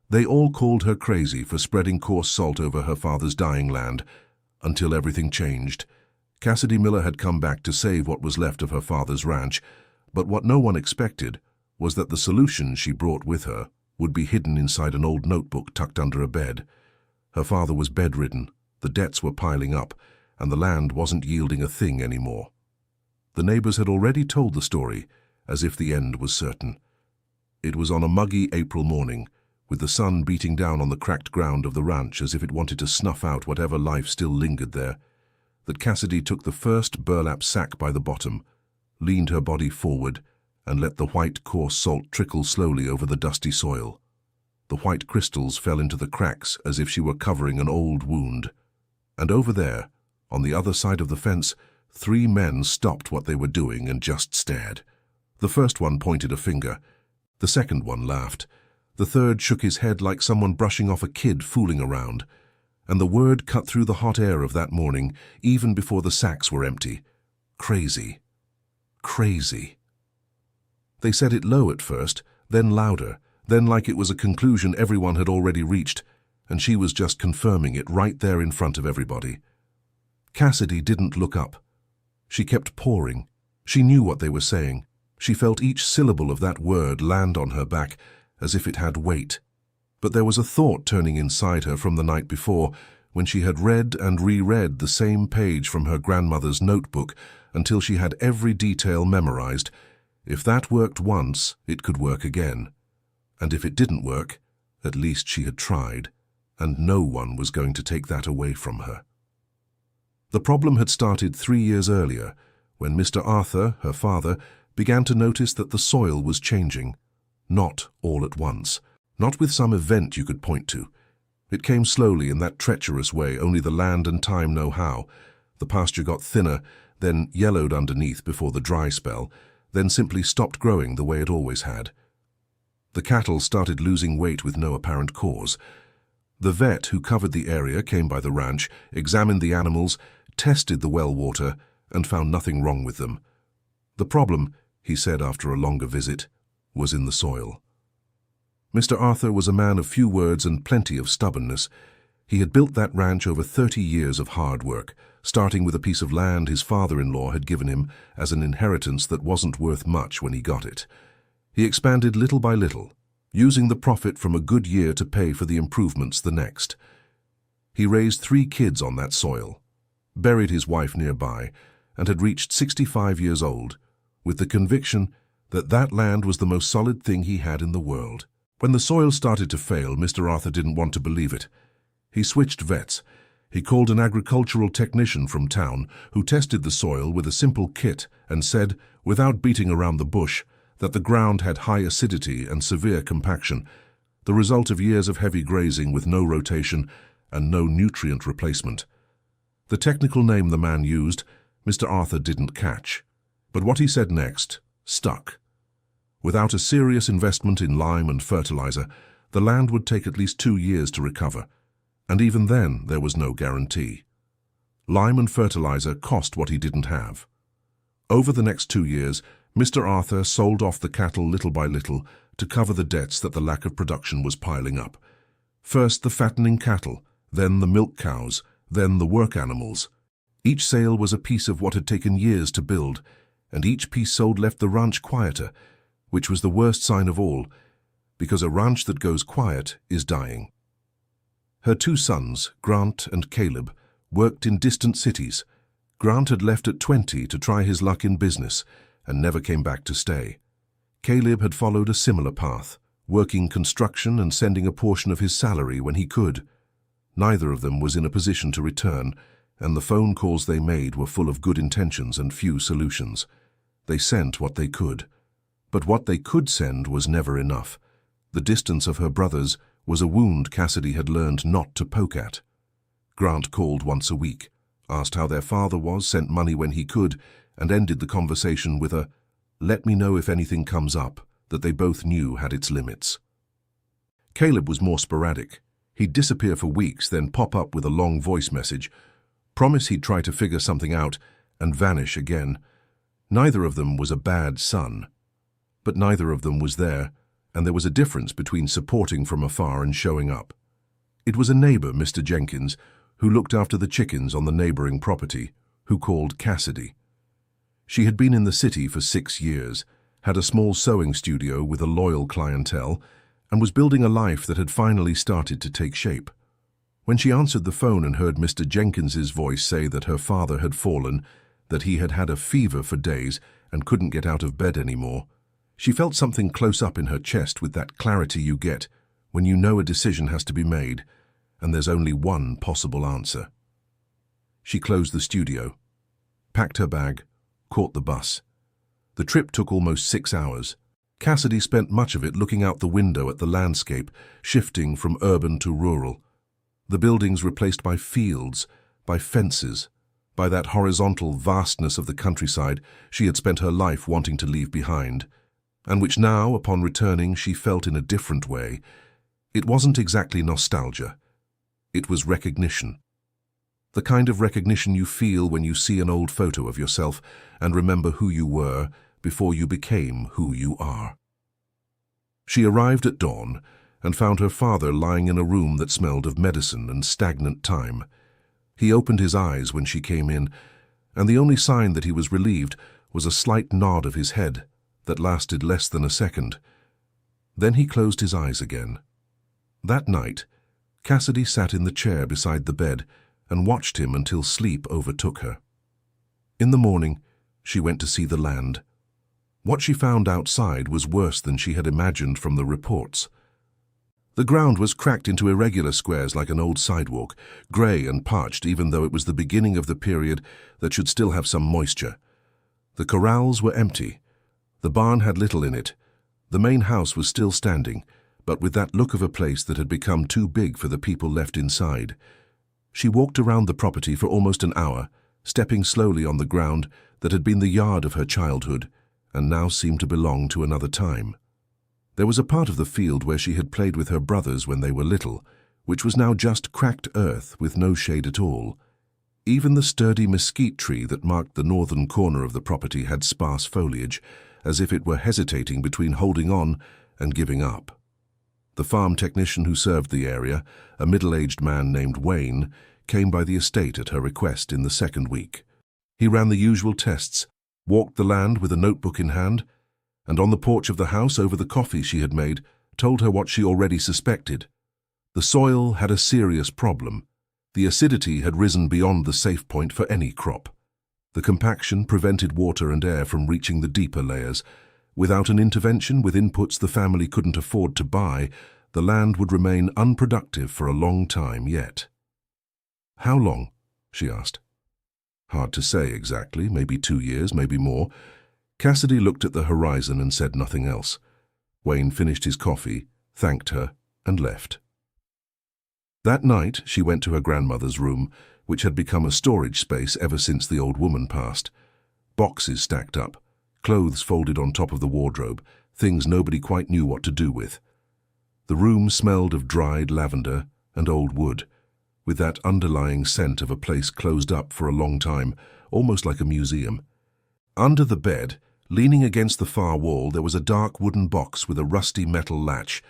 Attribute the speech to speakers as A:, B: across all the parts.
A: They all called her crazy for spreading coarse salt over her father's dying land, until everything changed. Cassidy Miller had come back to save what was left of her father's ranch, but what no one expected was that the solution she brought with her would be hidden inside an old notebook tucked under a bed. Her father was bedridden, the debts were piling up, and the land wasn't yielding a thing anymore. The neighbors had already told the story, as if the end was certain. It was on a muggy April morning, with the sun beating down on the cracked ground of the ranch as if it wanted to snuff out whatever life still lingered there, that Cassidy took the first burlap sack by the bottom, leaned her body forward, and let the white, coarse salt trickle slowly over the dusty soil. The white crystals fell into the cracks as if she were covering an old wound. And over there, on the other side of the fence, 3 men stopped what they were doing and just stared. The first one pointed a finger. The second one laughed. The third shook his head like someone brushing off a kid fooling around. And the word cut through the hot air of that morning, even before the sacks were empty. Crazy. Crazy. They said it low at first, then louder, then like it was a conclusion everyone had already reached, and she was just confirming it right there in front of everybody. Cassidy didn't look up. She kept pouring. She knew what they were saying. She felt each syllable of that word land on her back as if it had weight. But there was a thought turning inside her from the night before, when she had read and reread the same page from her grandmother's notebook until she had every detail memorized. If that worked once, it could work again. And if it didn't work, at least she had tried, and no one was going to take that away from her. The problem had started 3 years earlier, when Mr. Arthur, her father, began to notice that the soil was changing. Not all at once. Not with some event you could point to. It came slowly in that treacherous way only the land and time know how. The pasture got thinner, then yellowed underneath before the dry spell, then simply stopped growing the way it always had. The cattle started losing weight with no apparent cause. The vet who covered the area came by the ranch, examined the animals, tested the well water, and found nothing wrong with them. The problem, he said after a longer visit, was in the soil. Mr. Arthur was a man of few words and plenty of stubbornness. He had built that ranch over 30 years of hard work, starting with a piece of land his father-in-law had given him as an inheritance that wasn't worth much when he got it. He expanded little by little, using the profit from a good year to pay for the improvements the next. He raised 3 kids on that soil, buried his wife nearby, and had reached 65 years old, with the conviction that that land was the most solid thing he had in the world. When the soil started to fail, Mr. Arthur didn't want to believe it. He switched vets. He called an agricultural technician from town who tested the soil with a simple kit and said, without beating around the bush, that the ground had high acidity and severe compaction, the result of years of heavy grazing with no rotation and no nutrient replacement. The technical name the man used, Mr. Arthur didn't catch. But what he said next stuck. Without a serious investment in lime and fertilizer, the land would take at least 2 years to recover, and even then there was no guarantee. Lime and fertilizer cost what he didn't have. Over the next 2 years, Mr. Arthur sold off the cattle little by little to cover the debts that the lack of production was piling up. First the fattening cattle, then the milk cows, then the work animals. Each sale was a piece of what had taken years to build, and each piece sold left the ranch quieter, which was the worst sign of all, because a ranch that goes quiet is dying. Her 2 sons, Grant and Caleb, worked in distant cities. Grant had left at 20 to try his luck in business and never came back to stay. Caleb had followed a similar path, working construction and sending a portion of his salary when he could. Neither of them was in a position to return, and the phone calls they made were full of good intentions and few solutions. They sent what they could. But what they could send was never enough. The distance of her brothers was a wound Cassidy had learned not to poke at. Grant called once a week, asked how their father was, sent money when he could, and ended the conversation with a, "Let me know if anything comes up," that they both knew had its limits. Caleb was more sporadic. He'd disappear for weeks, then pop up with a long voice message, promise he'd try to figure something out, and vanish again. Neither of them was a bad son, but neither of them was there, and there was a difference between supporting from afar and showing up. It was a neighbor, Mr. Jenkins, who looked after the chickens on the neighboring property, who called Cassidy. She had been in the city for 6 years, had a small sewing studio with a loyal clientele, and was building a life that had finally started to take shape. When she answered the phone and heard Mr. Jenkins's voice say that her father had fallen, that he had had a fever for days and couldn't get out of bed anymore, she felt something close up in her chest with that clarity you get when you know a decision has to be made and there's only one possible answer. She closed the studio, packed her bag, caught the bus. The trip took almost 6 hours. Cassidy spent much of it looking out the window at the landscape, shifting from urban to rural. The buildings replaced by fields, by fences, by that horizontal vastness of the countryside she had spent her life wanting to leave behind, and which now, upon returning, she felt in a different way. It wasn't exactly nostalgia. It was recognition. The kind of recognition you feel when you see an old photo of yourself and remember who you were before you became who you are. She arrived at dawn and found her father lying in a room that smelled of medicine and stagnant time. He opened his eyes when she came in, and the only sign that he was relieved was a slight nod of his head that lasted less than a second. Then he closed his eyes again. That night, Cassidy sat in the chair beside the bed and watched him until sleep overtook her. In the morning, she went to see the land. What she found outside was worse than she had imagined from the reports. The ground was cracked into irregular squares like an old sidewalk, grey and parched even though it was the beginning of the period that should still have some moisture. The corrals were empty. The barn had little in it. The main house was still standing, but with that look of a place that had become too big for the people left inside. She walked around the property for almost an hour, stepping slowly on the ground that had been the yard of her childhood and now seemed to belong to another time. There was a part of the field where she had played with her brothers when they were little, which was now just cracked earth with no shade at all. Even the sturdy mesquite tree that marked the northern corner of the property had sparse foliage, as if it were hesitating between holding on and giving up. The farm technician who served the area, a middle-aged man named Wayne, came by the estate at her request in the second week. He ran the usual tests, walked the land with a notebook in hand, and on the porch of the house over the coffee she had made, told her what she already suspected. The soil had a serious problem. The acidity had risen beyond the safe point for any crop. The compaction prevented water and air from reaching the deeper layers. Without an intervention with inputs the family couldn't afford to buy, the land would remain unproductive for a long time yet. "How long?" she asked. "Hard to say exactly, maybe 2 years, maybe more." Cassidy looked at the horizon and said nothing else. Wayne finished his coffee, thanked her, and left. That night she went to her grandmother's room, which had become a storage space ever since the old woman passed. Boxes stacked up, clothes folded on top of the wardrobe, things nobody quite knew what to do with. The room smelled of dried lavender and old wood, with that underlying scent of a place closed up for a long time, almost like a museum. Under the bed, leaning against the far wall, there was a dark wooden box with a rusty metal latch.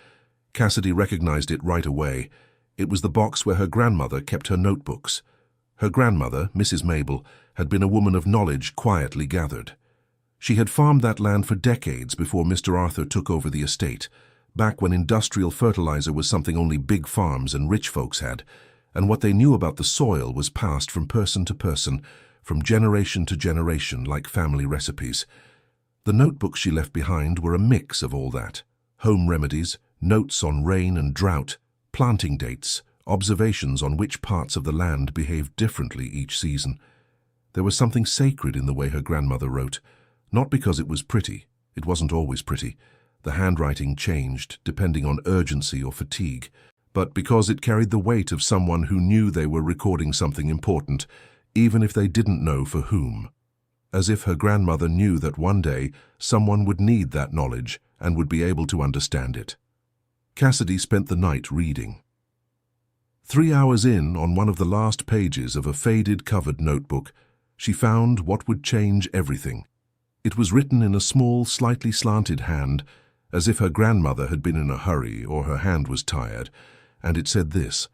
A: Cassidy recognized it right away. It was the box where her grandmother kept her notebooks. Her grandmother, Mrs. Mabel, had been a woman of knowledge quietly gathered. She had farmed that land for decades before Mr. Arthur took over the estate, back when industrial fertilizer was something only big farms and rich folks had, and what they knew about the soil was passed from person to person, from generation to generation like family recipes. The notebooks she left behind were a mix of all that: home remedies, notes on rain and drought, planting dates, observations on which parts of the land behaved differently each season. There was something sacred in the way her grandmother wrote, not because it was pretty. It wasn't always pretty. The handwriting changed depending on urgency or fatigue, but because it carried the weight of someone who knew they were recording something important, even if they didn't know for whom. As if her grandmother knew that one day someone would need that knowledge and would be able to understand it. Cassidy spent the night reading. 3 hours in, on one of the last pages of a faded covered notebook, she found what would change everything. It was written in a small, slightly slanted hand, as if her grandmother had been in a hurry or her hand was tired, and it said this,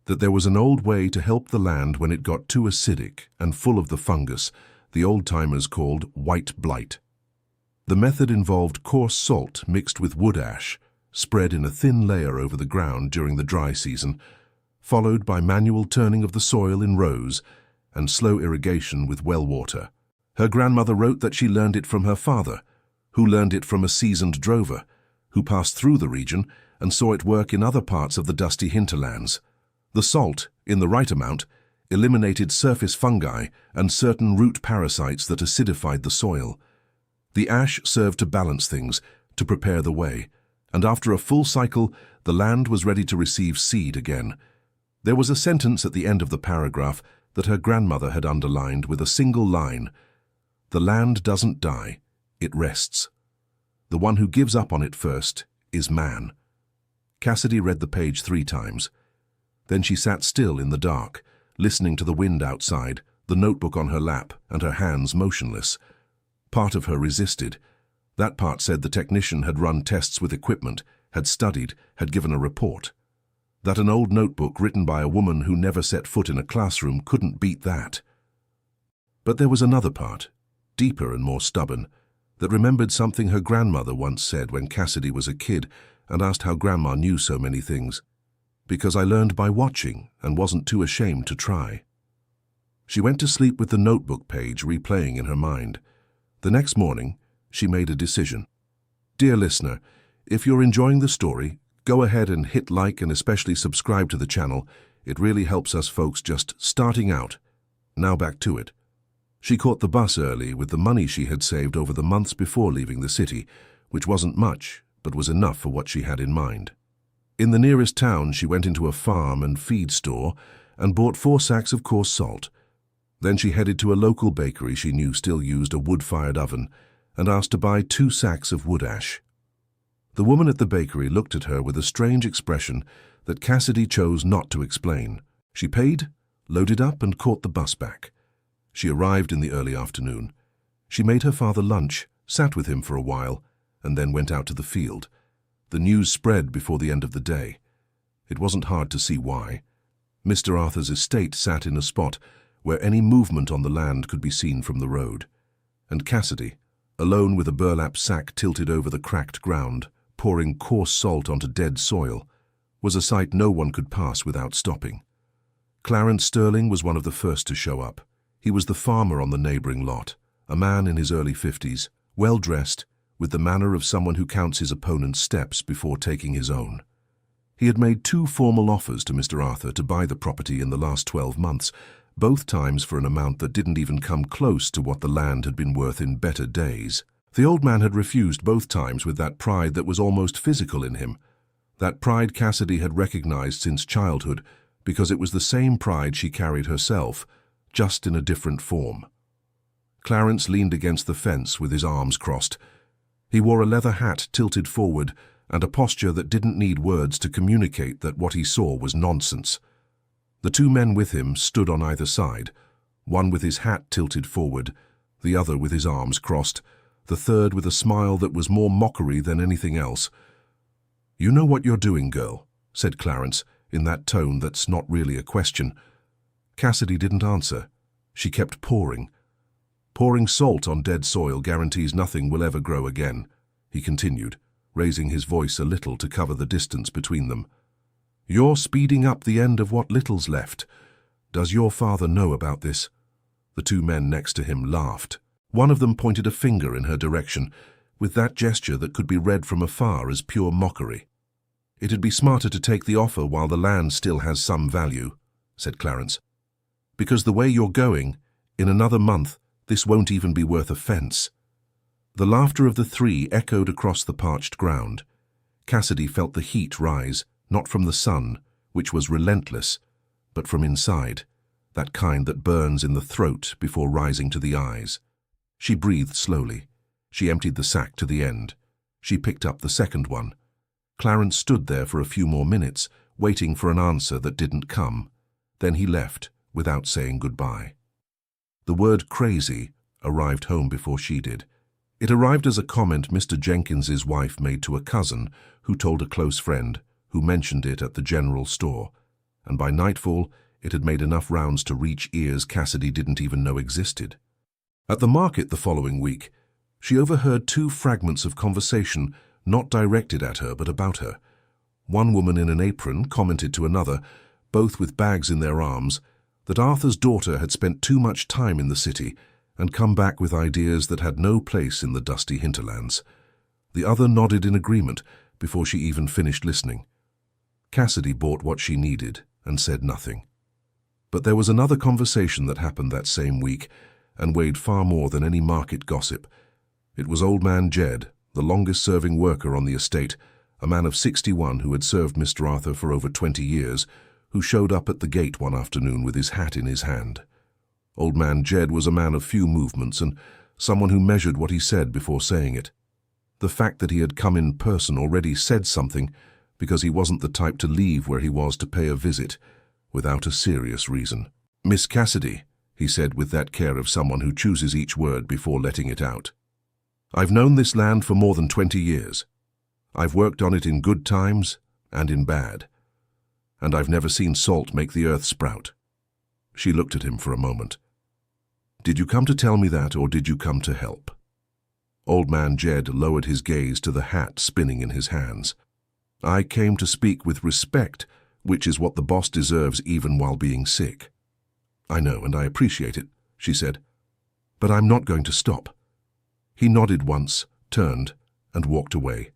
A: that there was an old way to help the land when it got too acidic and full of the fungus the old-timers called white blight. The method involved coarse salt mixed with wood ash, spread in a thin layer over the ground during the dry season, followed by manual turning of the soil in rows and slow irrigation with well water. Her grandmother wrote that she learned it from her father, who learned it from a seasoned drover, who passed through the region and saw it work in other parts of the dusty hinterlands. The salt, in the right amount, eliminated surface fungi and certain root parasites that acidified the soil. The ash served to balance things, to prepare the way, and after a full cycle, the land was ready to receive seed again. There was a sentence at the end of the paragraph that her grandmother had underlined with a single line: "The land doesn't die, it rests. The one who gives up on it first is man." Cassidy read the page 3 times. Then she sat still in the dark, listening to the wind outside, the notebook on her lap and her hands motionless. Part of her resisted. That part said the technician had run tests with equipment, had studied, had given a report. That an old notebook written by a woman who never set foot in a classroom couldn't beat that. But there was another part, deeper and more stubborn, that remembered something her grandmother once said when Cassidy was a kid and asked how Grandma knew so many things. "Because I learned by watching and wasn't too ashamed to try." She went to sleep with the notebook page replaying in her mind. The next morning, she made a decision. Dear listener, if you're enjoying the story, go ahead and hit like and especially subscribe to the channel. It really helps us folks just starting out. Now back to it. She caught the bus early with the money she had saved over the months before leaving the city, which wasn't much, but was enough for what she had in mind. In the nearest town, she went into a farm and feed store and bought 4 sacks of coarse salt. Then she headed to a local bakery she knew still used a wood-fired oven and asked to buy 2 sacks of wood ash. The woman at the bakery looked at her with a strange expression that Cassidy chose not to explain. She paid, loaded up, and caught the bus back. She arrived in the early afternoon. She made her father lunch, sat with him for a while, and then went out to the field. The news spread before the end of the day. It wasn't hard to see why. Mr. Arthur's estate sat in a spot where any movement on the land could be seen from the road. And Cassidy, alone with a burlap sack tilted over the cracked ground, pouring coarse salt onto dead soil, was a sight no one could pass without stopping. Clarence Sterling was one of the first to show up. He was the farmer on the neighboring lot, a man in his early 50s, well-dressed, with the manner of someone who counts his opponent's steps before taking his own. He had made 2 formal offers to Mr. Arthur to buy the property in the last 12 months, both times for an amount that didn't even come close to what the land had been worth in better days. The old man had refused both times with that pride that was almost physical in him. That pride Cassidy had recognized since childhood, because it was the same pride she carried herself, just in a different form. Clarence leaned against the fence with his arms crossed. He wore a leather hat tilted forward and a posture that didn't need words to communicate that what he saw was nonsense. The 2 men with him stood on either side, one with his hat tilted forward, the other with his arms crossed, the third with a smile that was more mockery than anything else. "You know what you're doing, girl," said Clarence, in that tone that's not really a question. Cassidy didn't answer. She kept pouring. "Pouring salt on dead soil guarantees nothing will ever grow again," he continued, raising his voice a little to cover the distance between them. "You're speeding up the end of what little's left. Does your father know about this?" The 2 men next to him laughed. One of them pointed a finger in her direction, with that gesture that could be read from afar as pure mockery. "It'd be smarter to take the offer while the land still has some value," said Clarence. "Because the way you're going, in another month, this won't even be worth a fence." The laughter of the 3 echoed across the parched ground. Cassidy felt the heat rise, not from the sun, which was relentless, but from inside, that kind that burns in the throat before rising to the eyes. She breathed slowly. She emptied the sack to the end. She picked up the second one. Clarence stood there for a few more minutes, waiting for an answer that didn't come. Then he left, without saying goodbye. The word crazy arrived home before she did. It arrived as a comment Mr. Jenkins's wife made to a cousin who told a close friend, who mentioned it at the general store, and by nightfall it had made enough rounds to reach ears Cassidy didn't even know existed. At the market the following week, she overheard two fragments of conversation not directed at her but about her. One woman in an apron commented to another, both with bags in their arms, that Arthur's daughter had spent too much time in the city and come back with ideas that had no place in the dusty hinterlands. The other nodded in agreement before she even finished listening. Cassidy bought what she needed and said nothing. But there was another conversation that happened that same week and weighed far more than any market gossip. It was Old Man Jed, the longest-serving worker on the estate, a man of 61 who had served Mr. Arthur for over 20 years, who showed up at the gate one afternoon with his hat in his hand. Old Man Jed was a man of few movements and someone who measured what he said before saying it. The fact that he had come in person already said something, because he wasn't the type to leave where he was to pay a visit without a serious reason. "Miss Cassidy," he said with that care of someone who chooses each word before letting it out. "I've known this land for more than 20 years. I've worked on it in good times and in bad. And I've never seen salt make the earth sprout." She looked at him for a moment. "Did you come to tell me that, or did you come to help?" Old Man Jed lowered his gaze to the hat spinning in his hands. "I came to speak with respect, which is what the boss deserves even while being sick." "I know, and I appreciate it," she said. "But I'm not going to stop." He nodded once, turned, and walked away.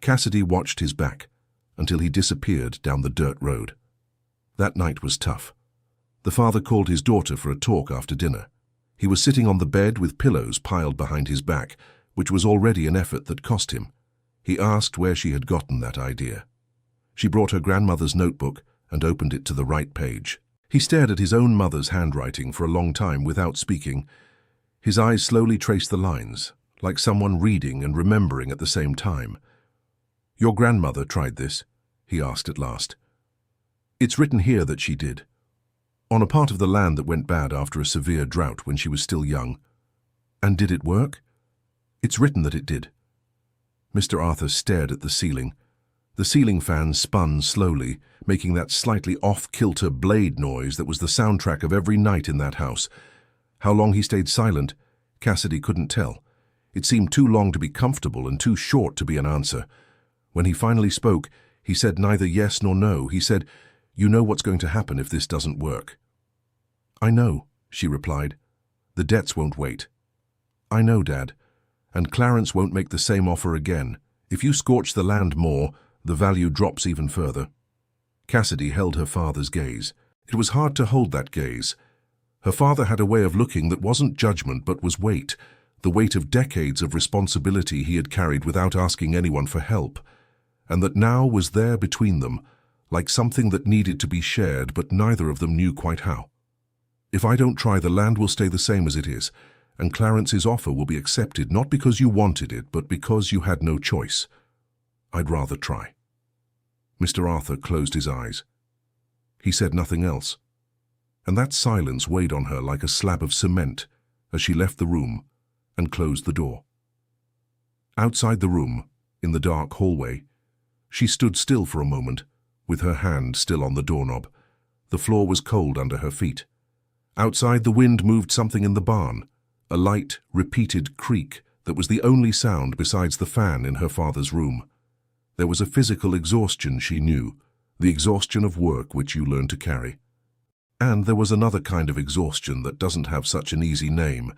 A: Cassidy watched his back until he disappeared down the dirt road. That night was tough. The father called his daughter for a talk after dinner. He was sitting on the bed with pillows piled behind his back, which was already an effort that cost him. He asked where she had gotten that idea. She brought her grandmother's notebook and opened it to the right page. He stared at his own mother's handwriting for a long time without speaking. His eyes slowly traced the lines, like someone reading and remembering at the same time. "Your grandmother tried this?" he asked at last. "It's written here that she did. On a part of the land that went bad after a severe drought when she was still young. And did it work?" "It's written that it did." Mr. Arthur stared at the ceiling. The ceiling fan spun slowly, making that slightly off-kilter blade noise that was the soundtrack of every night in that house. How long he stayed silent, Cassidy couldn't tell. It seemed too long to be comfortable and too short to be an answer. When he finally spoke, he said neither yes nor no. He said, "You know what's going to happen if this doesn't work." "I know," she replied. "The debts won't wait." "I know, Dad. And Clarence won't make the same offer again. If you scorch the land more, the value drops even further." Cassidy held her father's gaze. It was hard to hold that gaze. Her father had a way of looking that wasn't judgment but was weight, the weight of decades of responsibility he had carried without asking anyone for help, and that now was there between them, like something that needed to be shared but neither of them knew quite how. "If I don't try, the land will stay the same as it is, and Clarence's offer will be accepted not because you wanted it but because you had no choice. I'd rather try." Mr. Arthur closed his eyes. He said nothing else, and that silence weighed on her like a slab of cement as she left the room and closed the door. Outside the room, in the dark hallway, she stood still for a moment, with her hand still on the doorknob. The floor was cold under her feet. Outside, the wind moved something in the barn, a light, repeated creak that was the only sound besides the fan in her father's room. There was a physical exhaustion she knew, the exhaustion of work which you learn to carry. And there was another kind of exhaustion that doesn't have such an easy name,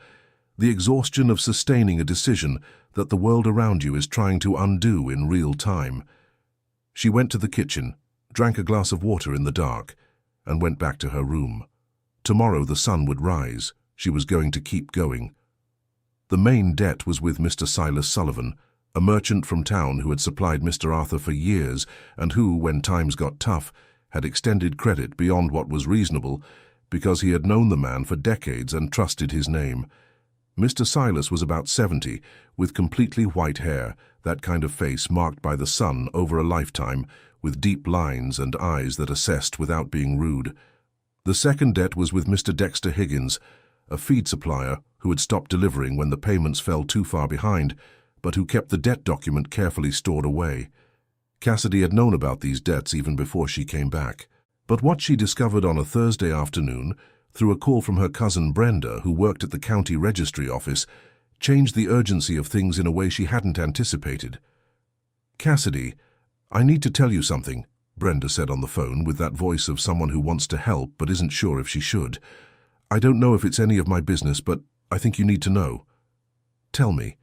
A: the exhaustion of sustaining a decision that the world around you is trying to undo in real time. She went to the kitchen, drank a glass of water in the dark, and went back to her room. Tomorrow the sun would rise. She was going to keep going. The main debt was with Mr. Silas Sullivan, a merchant from town who had supplied Mr. Arthur for years and who, when times got tough, had extended credit beyond what was reasonable because he had known the man for decades and trusted his name. Mr. Silas was about 70, with completely white hair, that kind of face marked by the sun over a lifetime, with deep lines and eyes that assessed without being rude. The second debt was with Mr. Dexter Higgins, a feed supplier who had stopped delivering when the payments fell too far behind, but who kept the debt document carefully stored away. Cassidy had known about these debts even before she came back. But what she discovered on a Thursday afternoon, through a call from her cousin Brenda, who worked at the county registry office, changed the urgency of things in a way she hadn't anticipated. "Cassidy, I need to tell you something," Brenda said on the phone with that voice of someone who wants to help but isn't sure if she should. "I don't know if it's any of my business, but I think you need to know." "Tell me."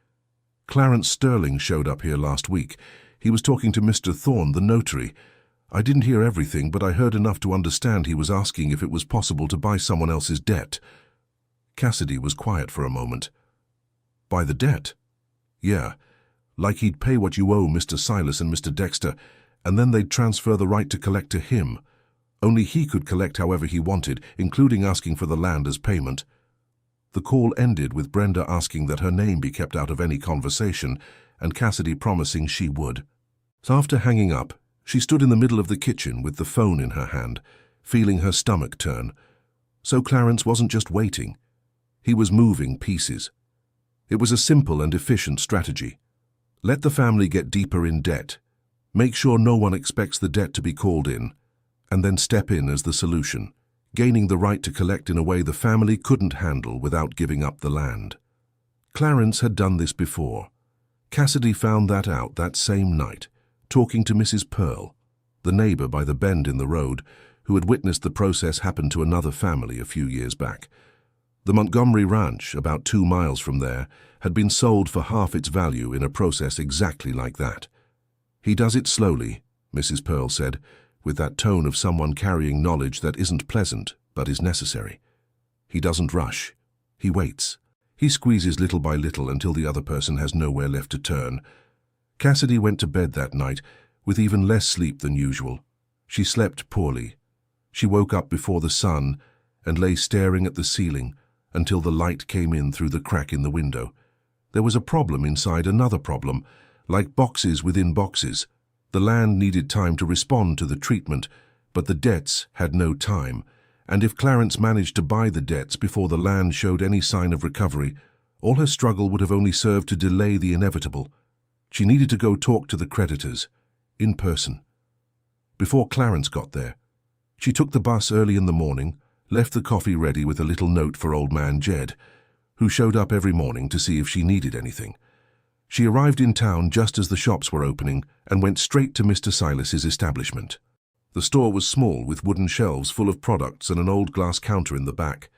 A: "Clarence Sterling showed up here last week. He was talking to Mr. Thorne, the notary. I didn't hear everything, but I heard enough to understand he was asking if it was possible to buy someone else's debt." Cassidy was quiet for a moment. "Buy the debt?" "Yeah. Like he'd pay what you owe Mr. Silas and Mr. Dexter, and then they'd transfer the right to collect to him. Only he could collect however he wanted, including asking for the land as payment." The call ended with Brenda asking that her name be kept out of any conversation, and Cassidy promising she would. So after hanging up, she stood in the middle of the kitchen with the phone in her hand, feeling her stomach turn. So Clarence wasn't just waiting. He was moving pieces. It was a simple and efficient strategy. Let the family get deeper in debt. Make sure no one expects the debt to be called in, and then step in as the solution, gaining the right to collect in a way the family couldn't handle without giving up the land. Clarence had done this before. Cassidy found that out that same night, talking to Mrs. Pearl, the neighbor by the bend in the road, who had witnessed the process happen to another family a few years back. The Montgomery Ranch, about 2 miles from there, had been sold for half its value in a process exactly like that. "He does it slowly," Mrs. Pearl said, with that tone of someone carrying knowledge that isn't pleasant but is necessary. "He doesn't rush. He waits. He squeezes little by little until the other person has nowhere left to turn." Cassidy went to bed that night with even less sleep than usual. She slept poorly. She woke up before the sun and lay staring at the ceiling until the light came in through the crack in the window. There was a problem inside another problem, like boxes within boxes. The land needed time to respond to the treatment, but the debts had no time, and if Clarence managed to buy the debts before the land showed any sign of recovery, all her struggle would have only served to delay the inevitable. She needed to go talk to the creditors, in person. Before Clarence got there, she took the bus early in the morning, left the coffee ready with a little note for old man Jed, who showed up every morning to see if she needed anything. She arrived in town just as the shops were opening and went straight to Mr. Silas's establishment. The store was small, with wooden shelves full of products and an old glass counter in the back.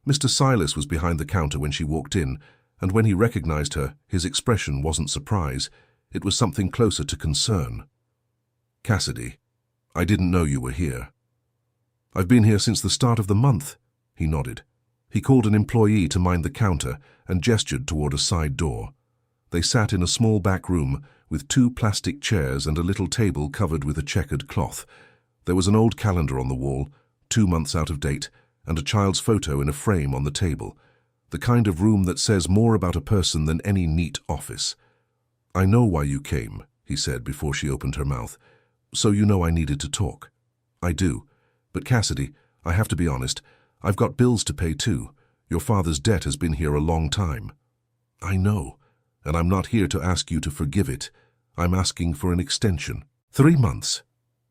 A: Mr. Silas was behind the counter when she walked in, and when he recognized her, his expression wasn't surprise. It was something closer to concern. "Cassidy, I didn't know you were here." "I've been here since the start of the month," he nodded. He called an employee to mind the counter and gestured toward a side door. They sat in a small back room with 2 plastic chairs and a little table covered with a checkered cloth. There was an old calendar on the wall, 2 months out of date, and a child's photo in a frame on the table, the kind of room that says more about a person than any neat office. "I know why you came," he said before she opened her mouth, "so you know I needed to talk." "I do. But Cassidy, I have to be honest, I've got bills to pay too. Your father's debt has been here a long time." "I know. And I'm not here to ask you to forgive it. I'm asking for an extension." 3 months.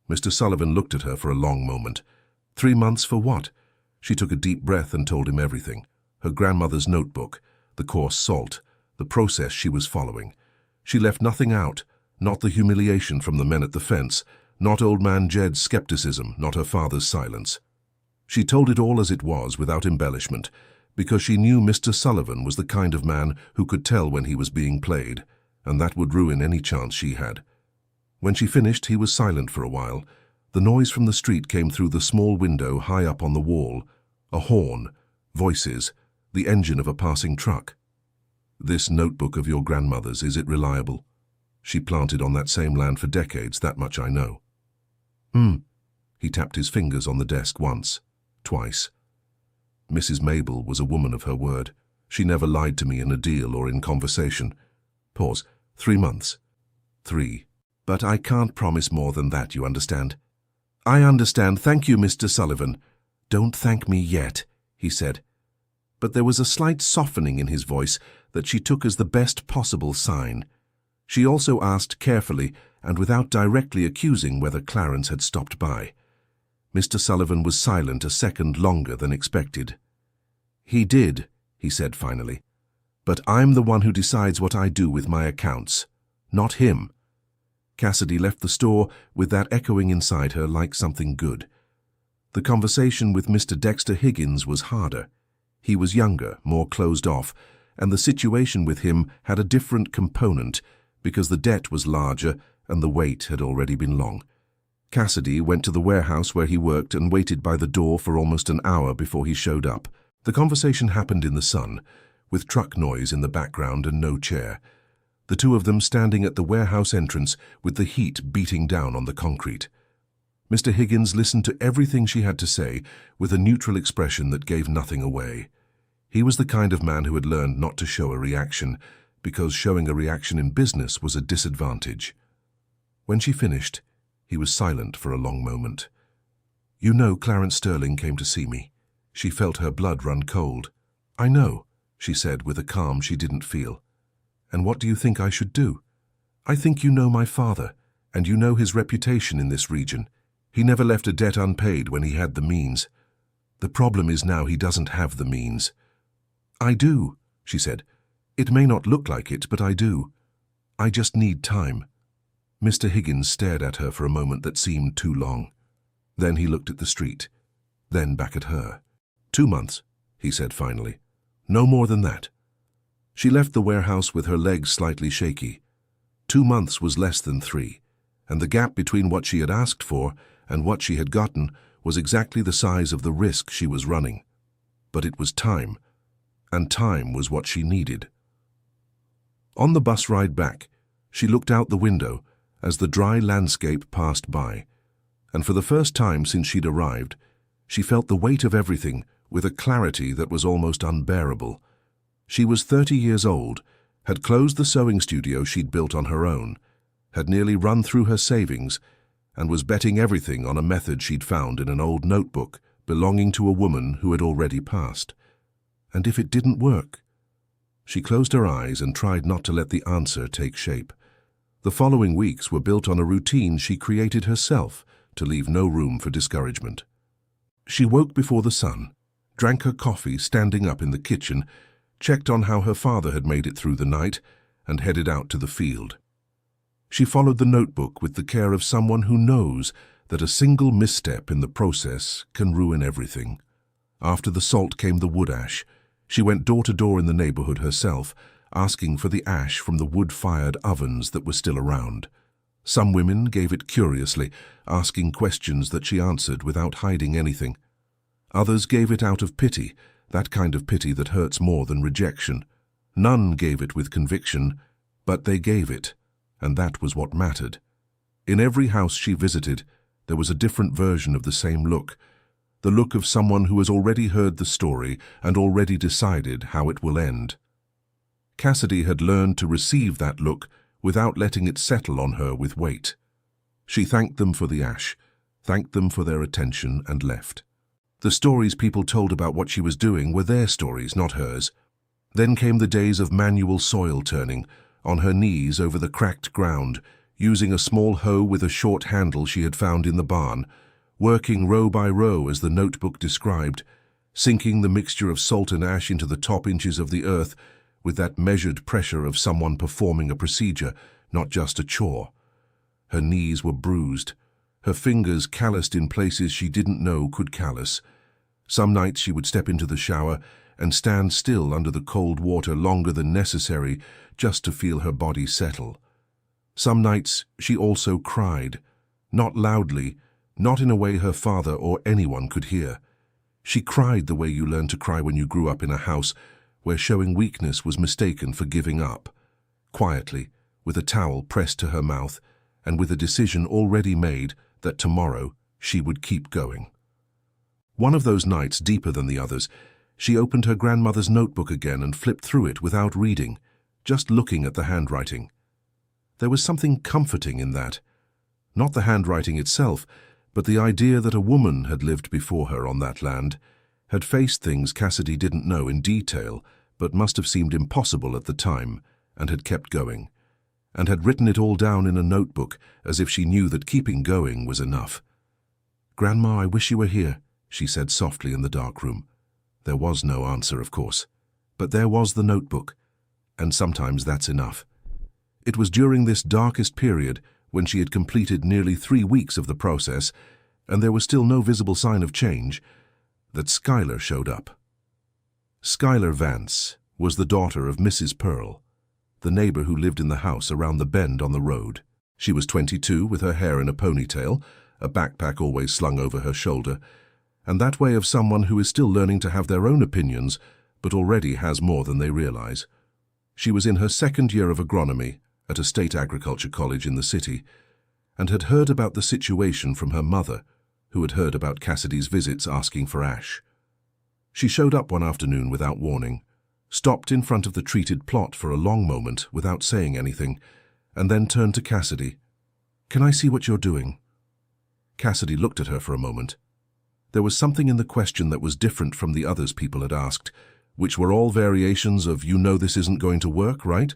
A: Mr. Sullivan looked at her for a long moment. 3 months for what? She took a deep breath and told him everything. Her grandmother's notebook, the coarse salt, the process she was following. She left nothing out, not the humiliation from the men at the fence, not old man Jed's skepticism, not her father's silence. She told it all as it was, without embellishment, because she knew Mr. Sullivan was the kind of man who could tell when he was being played, and that would ruin any chance she had. When she finished, he was silent for a while. The noise from the street came through the small window high up on the wall. A horn, voices, the engine of a passing truck. "This notebook of your grandmother's, is it reliable? She planted on that same land for decades, that much I know." He tapped his fingers on the desk once, twice. Mrs. Mabel was a woman of her word. She never lied to me in a deal or in conversation. Pause. 3 months. 3. "But I can't promise more than that, you understand?" "I understand. Thank you, Mr. Sullivan." "Don't thank me yet," he said. but there was a slight softening in his voice that she took as the best possible sign. She also asked carefully and without directly accusing whether Clarence had stopped by. Mr. Sullivan was silent a second longer than expected. "He did," he said finally. "But I'm the one who decides what I do with my accounts, not him." Cassidy left the store with that echoing inside her like something good. The conversation with Mr. Dexter Higgins was harder. He was younger, more closed off, and the situation with him had a different component because the debt was larger and the wait had already been long. Cassidy went to the warehouse where he worked and waited by the door for almost an hour before he showed up. The conversation happened in the sun, with truck noise in the background and no chair. The two of them standing at the warehouse entrance with the heat beating down on the concrete. Mr. Higgins listened to everything she had to say with a neutral expression that gave nothing away. He was the kind of man who had learned not to show a reaction, because showing a reaction in business was a disadvantage. When she finished, he was silent for a long moment. "You know Clarence Sterling came to see me." She felt her blood run cold. "I know," she said with a calm she didn't feel. "And what do you think I should do?" "I think you know my father, and you know his reputation in this region. He never left a debt unpaid when he had the means. The problem is now he doesn't have the means." "I do," she said. "It may not look like it, but I do. I just need time." Mr. Higgins stared at her for a moment that seemed too long. Then he looked at the street, then back at her. "2 months," he said finally. "No more than that." She left the warehouse with her legs slightly shaky. 2 months was less than 3, and the gap between what she had asked for and what she had gotten was exactly the size of the risk she was running. But it was time, and time was what she needed. On the bus ride back, she looked out the window as the dry landscape passed by, and for the first time since she'd arrived, she felt the weight of everything with a clarity that was almost unbearable. She was 30 years old, had closed the sewing studio she'd built on her own, had nearly run through her savings, and was betting everything on a method she'd found in an old notebook belonging to a woman who had already passed. And if it didn't work? She closed her eyes and tried not to let the answer take shape. The following weeks were built on a routine she created herself to leave no room for discouragement. She woke before the sun, drank her coffee standing up in the kitchen, checked on how her father had made it through the night, and headed out to the field. She followed the notebook with the care of someone who knows that a single misstep in the process can ruin everything. After the salt came the wood ash. She went door to door in the neighborhood herself, asking for the ash from the wood-fired ovens that were still around. Some women gave it curiously, asking questions that she answered without hiding anything. Others gave it out of pity, that kind of pity that hurts more than rejection. None gave it with conviction, but they gave it, and that was what mattered. In every house she visited, there was a different version of the same look, the look of someone who has already heard the story and already decided how it will end. Cassidy had learned to receive that look without letting it settle on her with weight. She thanked them for the ash, thanked them for their attention, and left. The stories people told about what she was doing were their stories, not hers. Then came the days of manual soil turning, on her knees over the cracked ground, using a small hoe with a short handle she had found in the barn, working row by row as the notebook described, sinking the mixture of salt and ash into the top inches of the earth with that measured pressure of someone performing a procedure, not just a chore. Her knees were bruised, her fingers calloused in places she didn't know could callous. Some nights she would step into the shower and stand still under the cold water longer than necessary just to feel her body settle. Some nights she also cried, not loudly, not in a way her father or anyone could hear. She cried the way you learn to cry when you grew up in a house where showing weakness was mistaken for giving up, quietly, with a towel pressed to her mouth, and with a decision already made that tomorrow she would keep going. One of those nights, deeper than the others, she opened her grandmother's notebook again and flipped through it without reading, just looking at the handwriting. There was something comforting in that. Not the handwriting itself, but the idea that a woman had lived before her on that land, had faced things Cassidy didn't know in detail, but must have seemed impossible at the time, and had kept going, and had written it all down in a notebook as if she knew that keeping going was enough. "Grandma, I wish you were here," she said softly in the dark room. There was no answer, of course, but there was the notebook, and sometimes that's enough. It was during this darkest period, when she had completed nearly 3 weeks of the process, and there was still no visible sign of change, that Skylar showed up. Skylar Vance was the daughter of Mrs. Pearl, the neighbor who lived in the house around the bend on the road. She was 22, with her hair in a ponytail, a backpack always slung over her shoulder, and that way of someone who is still learning to have their own opinions, but already has more than they realize. She was in her 2nd year of agronomy at a state agriculture college in the city, and had heard about the situation from her mother, who had heard about Cassidy's visits asking for Ash. She showed up one afternoon without warning, stopped in front of the treated plot for a long moment without saying anything, and then turned to Cassidy. "Can I see what you're doing?" Cassidy looked at her for a moment. There was something in the question that was different from the others people had asked, which were all variations of, "You know this isn't going to work, right?"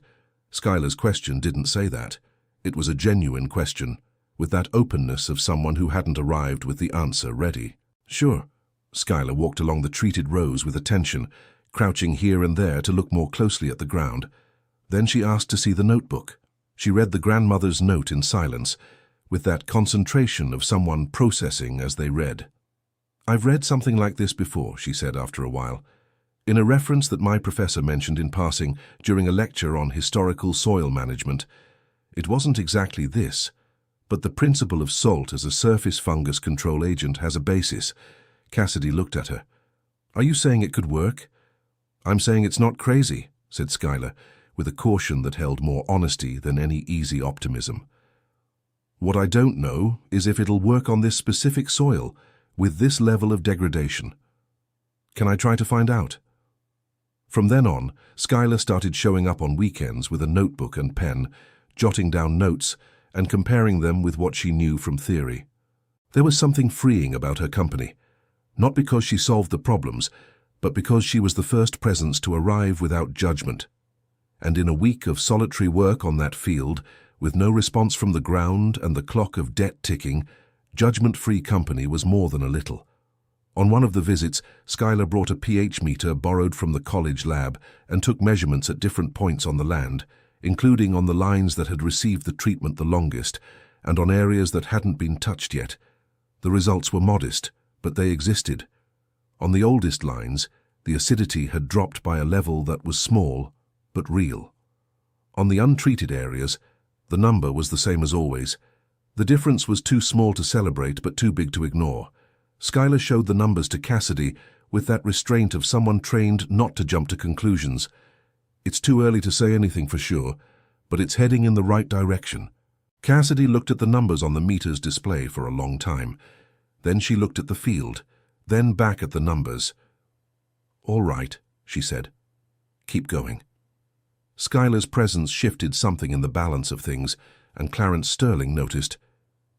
A: Skylar's question didn't say that. It was a genuine question, with that openness of someone who hadn't arrived with the answer ready. "Sure." Skylar walked along the treated rows with attention, crouching here and there to look more closely at the ground. Then she asked to see the notebook. She read the grandmother's note in silence, with that concentration of someone processing as they read. "I've read something like this before," she said after a while, "in a reference that my professor mentioned in passing during a lecture on historical soil management. It wasn't exactly this, but the principle of salt as a surface fungus control agent has a basis." Cassidy looked at her. "Are you saying it could work?" "I'm saying it's not crazy," said Skylar, with a caution that held more honesty than any easy optimism. "What I don't know is if it'll work on this specific soil, with this level of degradation. Can I try to find out?" From then on, Skylar started showing up on weekends with a notebook and pen, jotting down notes and comparing them with what she knew from theory. There was something freeing about her company, not because she solved the problems, but because she was the first presence to arrive without judgment. And in a week of solitary work on that field, with no response from the ground and the clock of debt ticking, judgment-free company was more than a little. On one of the visits, Skylar brought a pH meter borrowed from the college lab and took measurements at different points on the land, including on the lines that had received the treatment the longest and on areas that hadn't been touched yet. The results were modest, but they existed. On the oldest lines, the acidity had dropped by a level that was small, but real. On the untreated areas, the number was the same as always. The difference was too small to celebrate, but too big to ignore. Skylar showed the numbers to Cassidy with that restraint of someone trained not to jump to conclusions. "It's too early to say anything for sure, but it's heading in the right direction." Cassidy looked at the numbers on the meter's display for a long time. Then she looked at the field, then back at the numbers. "All right," she said. "Keep going." Skylar's presence shifted something in the balance of things, and Clarence Sterling noticed.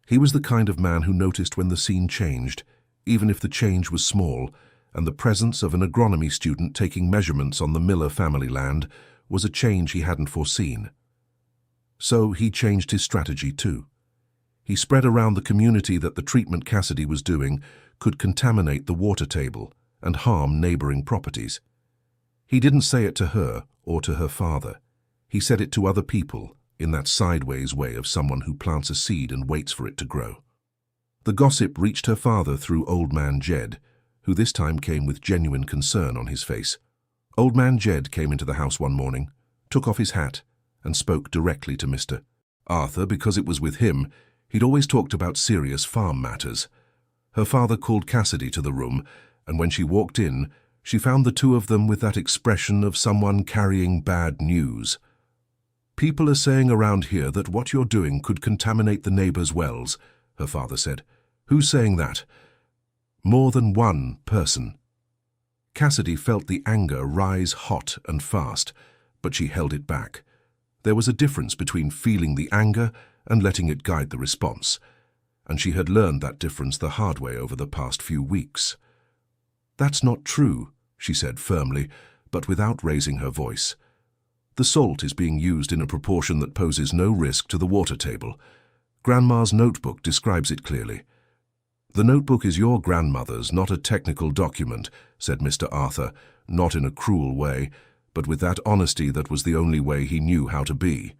A: He was the kind of man who noticed when the scene changed, even if the change was small, and the presence of an agronomy student taking measurements on the Miller family land was a change he hadn't foreseen. So he changed his strategy too. He spread around the community that the treatment Cassidy was doing could contaminate the water table and harm neighboring properties. He didn't say it to her or to her father. He said it to other people in that sideways way of someone who plants a seed and waits for it to grow. The gossip reached her father through Old Man Jed, who this time came with genuine concern on his face. Old Man Jed came into the house one morning, took off his hat, and spoke directly to Mr. Arthur because it was with him. He'd always talked about serious farm matters. Her father called Cassidy to the room, and when she walked in, she found the two of them with that expression of someone carrying bad news. "People are saying around here that what you're doing could contaminate the neighbors' wells," her father said. "Who's saying that?" "More than one person." Cassidy felt the anger rise hot and fast, but she held it back. There was a difference between feeling the anger and letting it guide the response, and she had learned that difference the hard way over the past few weeks. "That's not true," she said firmly, but without raising her voice. "The salt is being used in a proportion that poses no risk to the water table. Grandma's notebook describes it clearly." "The notebook is your grandmother's, not a technical document," said Mr. Arthur, not in a cruel way, but with that honesty that was the only way he knew how to be.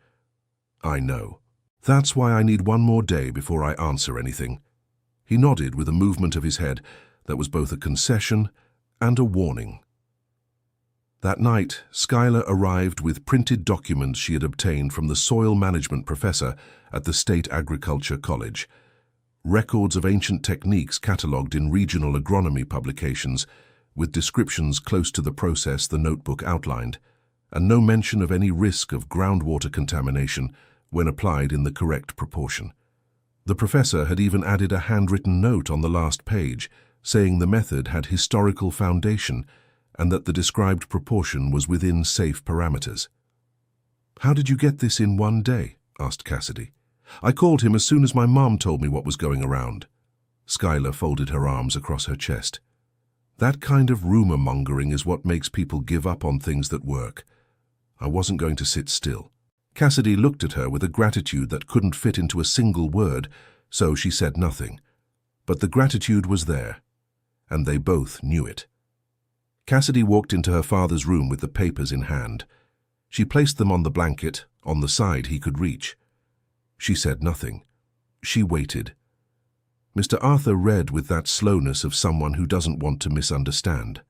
A: "I know. That's why I need one more day before I answer anything." He nodded with a movement of his head that was both a concession and a warning. That night, Schuyler arrived with printed documents she had obtained from the soil management professor at the State Agriculture College. Records of ancient techniques catalogued in regional agronomy publications, with descriptions close to the process the notebook outlined, and no mention of any risk of groundwater contamination when applied in the correct proportion. The professor had even added a handwritten note on the last page, saying the method had historical foundation and that the described proportion was within safe parameters. "How did you get this in one day?" asked Cassidy. "I called him as soon as my mom told me what was going around." Schuyler folded her arms across her chest. "That kind of rumor-mongering is what makes people give up on things that work. I wasn't going to sit still." Cassidy looked at her with a gratitude that couldn't fit into a single word, so she said nothing. But the gratitude was there, and they both knew it. Cassidy walked into her father's room with the papers in hand. She placed them on the blanket, on the side he could reach. She said nothing. She waited. Mr. Arthur read with that slowness of someone who doesn't want to misunderstand.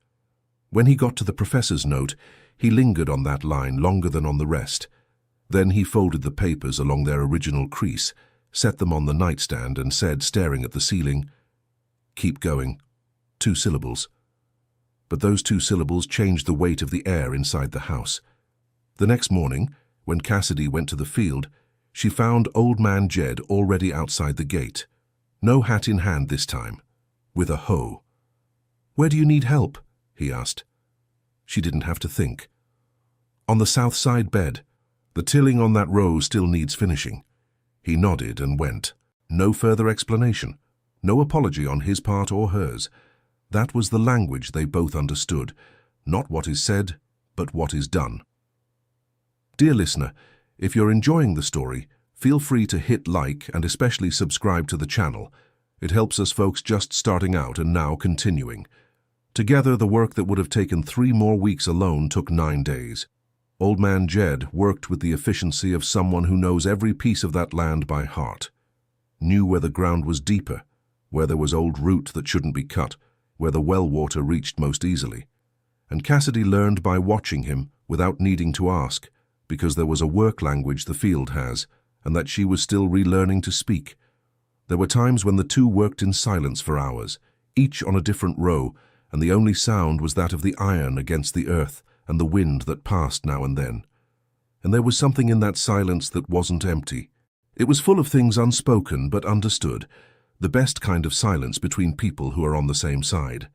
A: When he got to the professor's note, he lingered on that line longer than on the rest. Then he folded the papers along their original crease, set them on the nightstand and said, staring at the ceiling, "Keep going." 2 syllables. But those 2 syllables changed the weight of the air inside the house. The next morning, when Cassidy went to the field, she found Old Man Jed already outside the gate. No hat in hand this time, with a hoe. "Where do you need help?" he asked. She didn't have to think. "On the south side bed. The tilling on that row still needs finishing." He nodded and went. No further explanation. No apology on his part or hers. That was the language they both understood. Not what is said, but what is done. Dear listener, if you're enjoying the story, feel free to hit like and especially subscribe to the channel. It helps us folks just starting out and now continuing. Together, the work that would have taken 3 more weeks alone took 9 days. Old Man Jed worked with the efficiency of someone who knows every piece of that land by heart. Knew where the ground was deeper, where there was old root that shouldn't be cut, where the well water reached most easily. And Cassidy learned by watching him without needing to ask, because there was a work language the field has, and that she was still relearning to speak. There were times when the 2 worked in silence for hours, each on a different row, and the only sound was that of the iron against the earth and the wind that passed now and then. And there was something in that silence that wasn't empty. It was full of things unspoken but understood, the best kind of silence between people who are on the same side.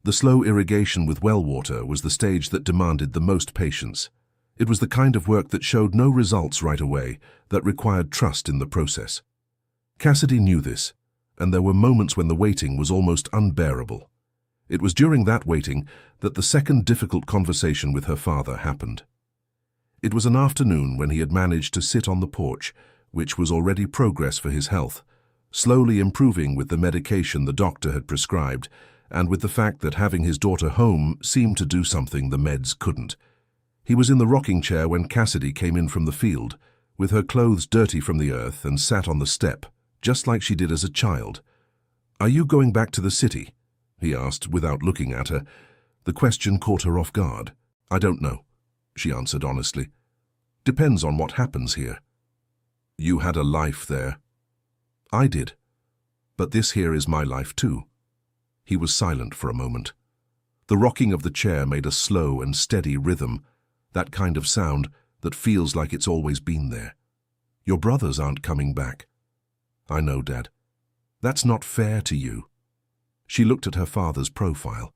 A: The slow irrigation with well water was the stage that demanded the most patience. It was the kind of work that showed no results right away, that required trust in the process. Cassidy knew this, and there were moments when the waiting was almost unbearable. It was during that waiting that the second difficult conversation with her father happened. It was an afternoon when he had managed to sit on the porch, which was already progress for his health, slowly improving with the medication the doctor had prescribed, and with the fact that having his daughter home seemed to do something the meds couldn't. He was in the rocking chair when Cassidy came in from the field, with her clothes dirty from the earth, and sat on the step, just like she did as a child. "Are you going back to the city?" he asked without looking at her. The question caught her off guard. "I don't know," she answered honestly. "Depends on what happens here." "You had a life there." "I did. But this here is my life too." He was silent for a moment. The rocking of the chair made a slow and steady rhythm, that kind of sound that feels like it's always been there. "Your brothers aren't coming back." "I know, Dad. That's not fair to you." She looked at her father's profile.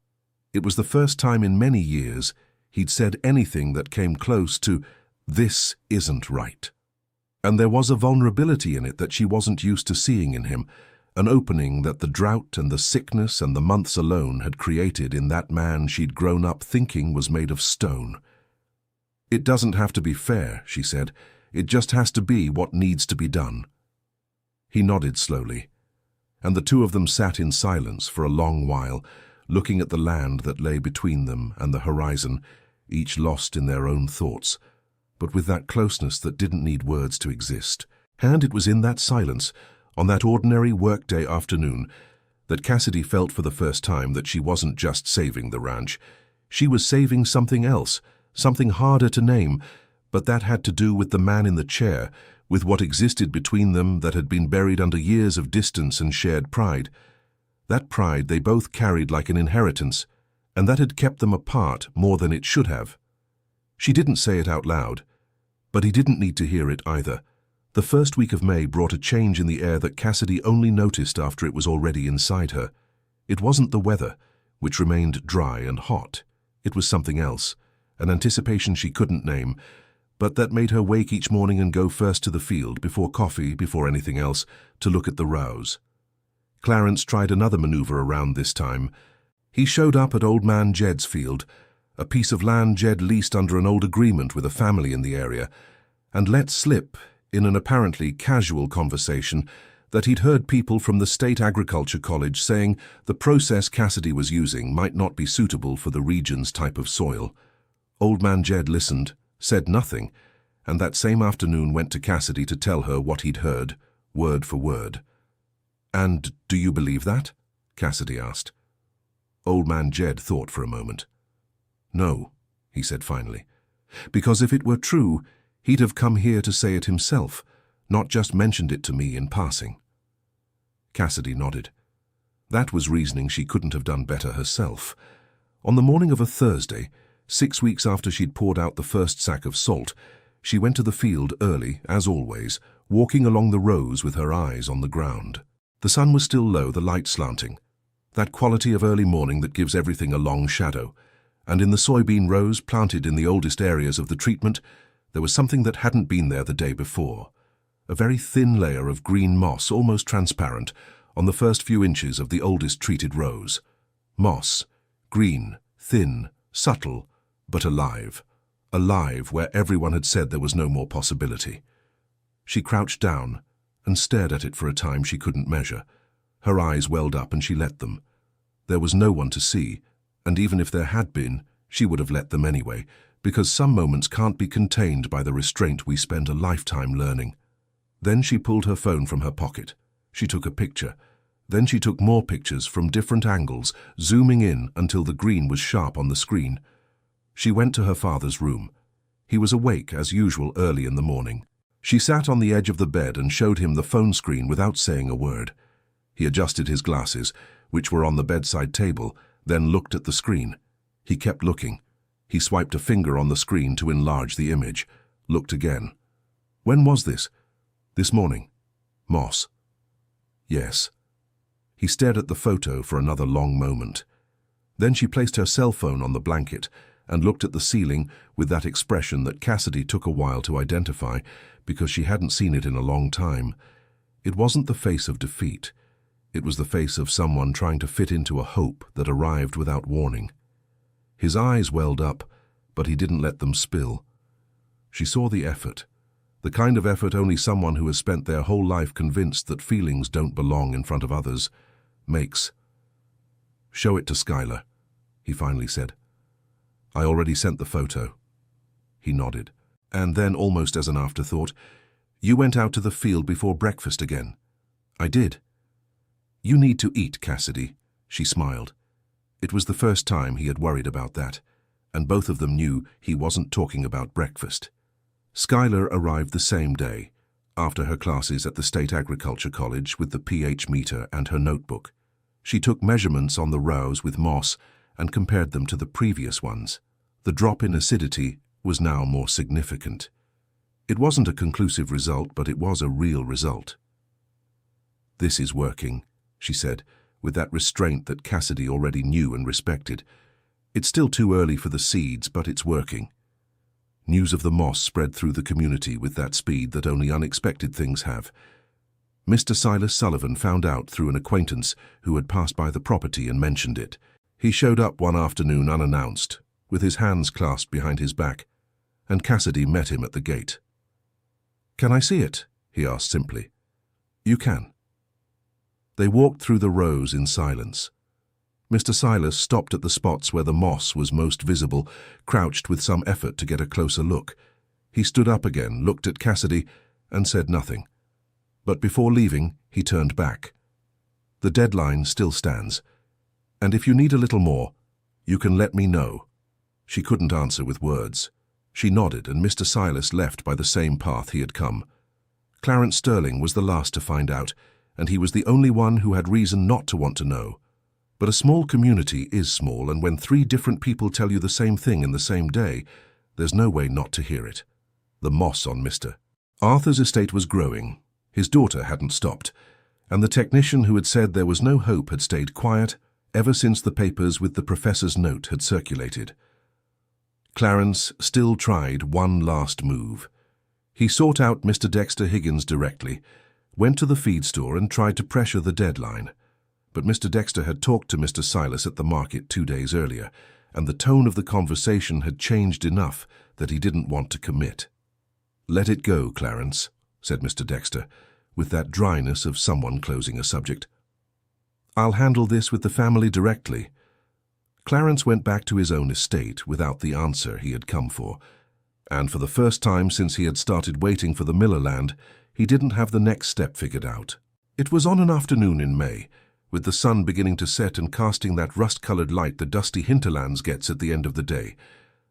A: It was the first time in many years he'd said anything that came close to, "This isn't right." And there was a vulnerability in it that she wasn't used to seeing in him, an opening that the drought and the sickness and the months alone had created in that man she'd grown up thinking was made of stone. "It doesn't have to be fair," she said. "It just has to be what needs to be done." He nodded slowly, and the two of them sat in silence for a long while, looking at the land that lay between them and the horizon, each lost in their own thoughts, but with that closeness that didn't need words to exist. And it was in that silence, on that ordinary workday afternoon, that Cassidy felt for the first time that she wasn't just saving the ranch. She was saving something else, something harder to name, but that had to do with the man in the chair, with what existed between them that had been buried under years of distance and shared pride. That pride they both carried like an inheritance, and that had kept them apart more than it should have. She didn't say it out loud, but he didn't need to hear it either. The first week of May brought a change in the air that Cassidy only noticed after it was already inside her. It wasn't the weather, which remained dry and hot. It was something else, an anticipation she couldn't name, but that made her wake each morning and go first to the field, before coffee, before anything else, to look at the rows. Clarence tried another maneuver around this time. He showed up at Old Man Jed's field, a piece of land Jed leased under an old agreement with a family in the area, and let slip, in an apparently casual conversation, that he'd heard people from the State Agriculture College saying the process Cassidy was using might not be suitable for the region's type of soil. Old Man Jed listened, said nothing, and that same afternoon went to Cassidy to tell her what he'd heard, word for word. "And do you believe that?" Cassidy asked. Old Man Jed thought for a moment. "No," he said finally, "because if it were true, he'd have come here to say it himself, not just mentioned it to me in passing." Cassidy nodded. That was reasoning she couldn't have done better herself. On the morning of a Thursday, 6 weeks after she'd poured out the first sack of salt, she went to the field early, as always, walking along the rows with her eyes on the ground. The sun was still low, the light slanting, that quality of early morning that gives everything a long shadow, and in the soybean rows planted in the oldest areas of the treatment, there was something that hadn't been there the day before. A very thin layer of green moss, almost transparent, on the first few inches of the oldest treated rows. Moss, green, thin, subtle, but alive. Alive where everyone had said there was no more possibility. She crouched down and stared at it for a time she couldn't measure. Her eyes welled up and she let them. There was no one to see, and even if there had been, she would have let them anyway, because some moments can't be contained by the restraint we spend a lifetime learning. Then she pulled her phone from her pocket. She took a picture. Then she took more pictures from different angles, zooming in until the green was sharp on the screen. She went to her father's room. He was awake as usual early in the morning. She sat on the edge of the bed and showed him the phone screen without saying a word. He adjusted his glasses, which were on the bedside table, then looked at the screen. He kept looking. He swiped a finger on the screen to enlarge the image, looked again. When was this? This morning. Moss. Yes. He stared at the photo for another long moment. Then she placed her cell phone on the blanket and looked at the ceiling with that expression that Cassidy took a while to identify because she hadn't seen it in a long time. It wasn't the face of defeat. It was the face of someone trying to fit into a hope that arrived without warning. His eyes welled up, but he didn't let them spill. She saw the effort, the kind of effort only someone who has spent their whole life convinced that feelings don't belong in front of others makes. "Show it to Skylar," he finally said. "I already sent the photo." He nodded, and then, almost as an afterthought, "You went out to the field before breakfast again." "I did." "You need to eat, Cassidy," she smiled. It was the first time he had worried about that, and both of them knew he wasn't talking about breakfast. Skylar arrived the same day, after her classes at the State Agriculture College with the pH meter and her notebook. She took measurements on the rows with Moss and compared them to the previous ones. The drop in acidity was now more significant. It wasn't a conclusive result, but it was a real result. "This is working," she said, with that restraint that Cassidy already knew and respected. "It's still too early for the seeds, but it's working." News of the moss spread through the community with that speed that only unexpected things have. Mr. Silas Sullivan found out through an acquaintance who had passed by the property and mentioned it. He showed up one afternoon unannounced, with his hands clasped behind his back, and Cassidy met him at the gate. "Can I see it?" he asked simply. "You can." They walked through the rows in silence. Mr. Silas stopped at the spots where the moss was most visible, crouched with some effort to get a closer look. He stood up again, looked at Cassidy, and said nothing. But before leaving, he turned back. "The deadline still stands, and if you need a little more, you can let me know." She couldn't answer with words. She nodded, and Mr. Silas left by the same path he had come. Clarence Sterling was the last to find out, and he was the only one who had reason not to want to know. But a small community is small, and when 3 different people tell you the same thing in the same day, there's no way not to hear it. The moss on Mr. Arthur's estate was growing. His daughter hadn't stopped, and the technician who had said there was no hope had stayed quiet ever since the papers with the professor's note had circulated. Clarence still tried one last move. He sought out Mr. Dexter Higgins directly, went to the feed store and tried to pressure the deadline. But Mr. Dexter had talked to Mr. Silas at the market 2 days earlier, and the tone of the conversation had changed enough that he didn't want to commit. "Let it go, Clarence," said Mr. Dexter, with that dryness of someone closing a subject. "I'll handle this with the family directly." Clarence went back to his own estate without the answer he had come for, and for the first time since he had started waiting for the Miller land, he didn't have the next step figured out. It was on an afternoon in May, with the sun beginning to set and casting that rust-colored light the dusty hinterlands gets at the end of the day,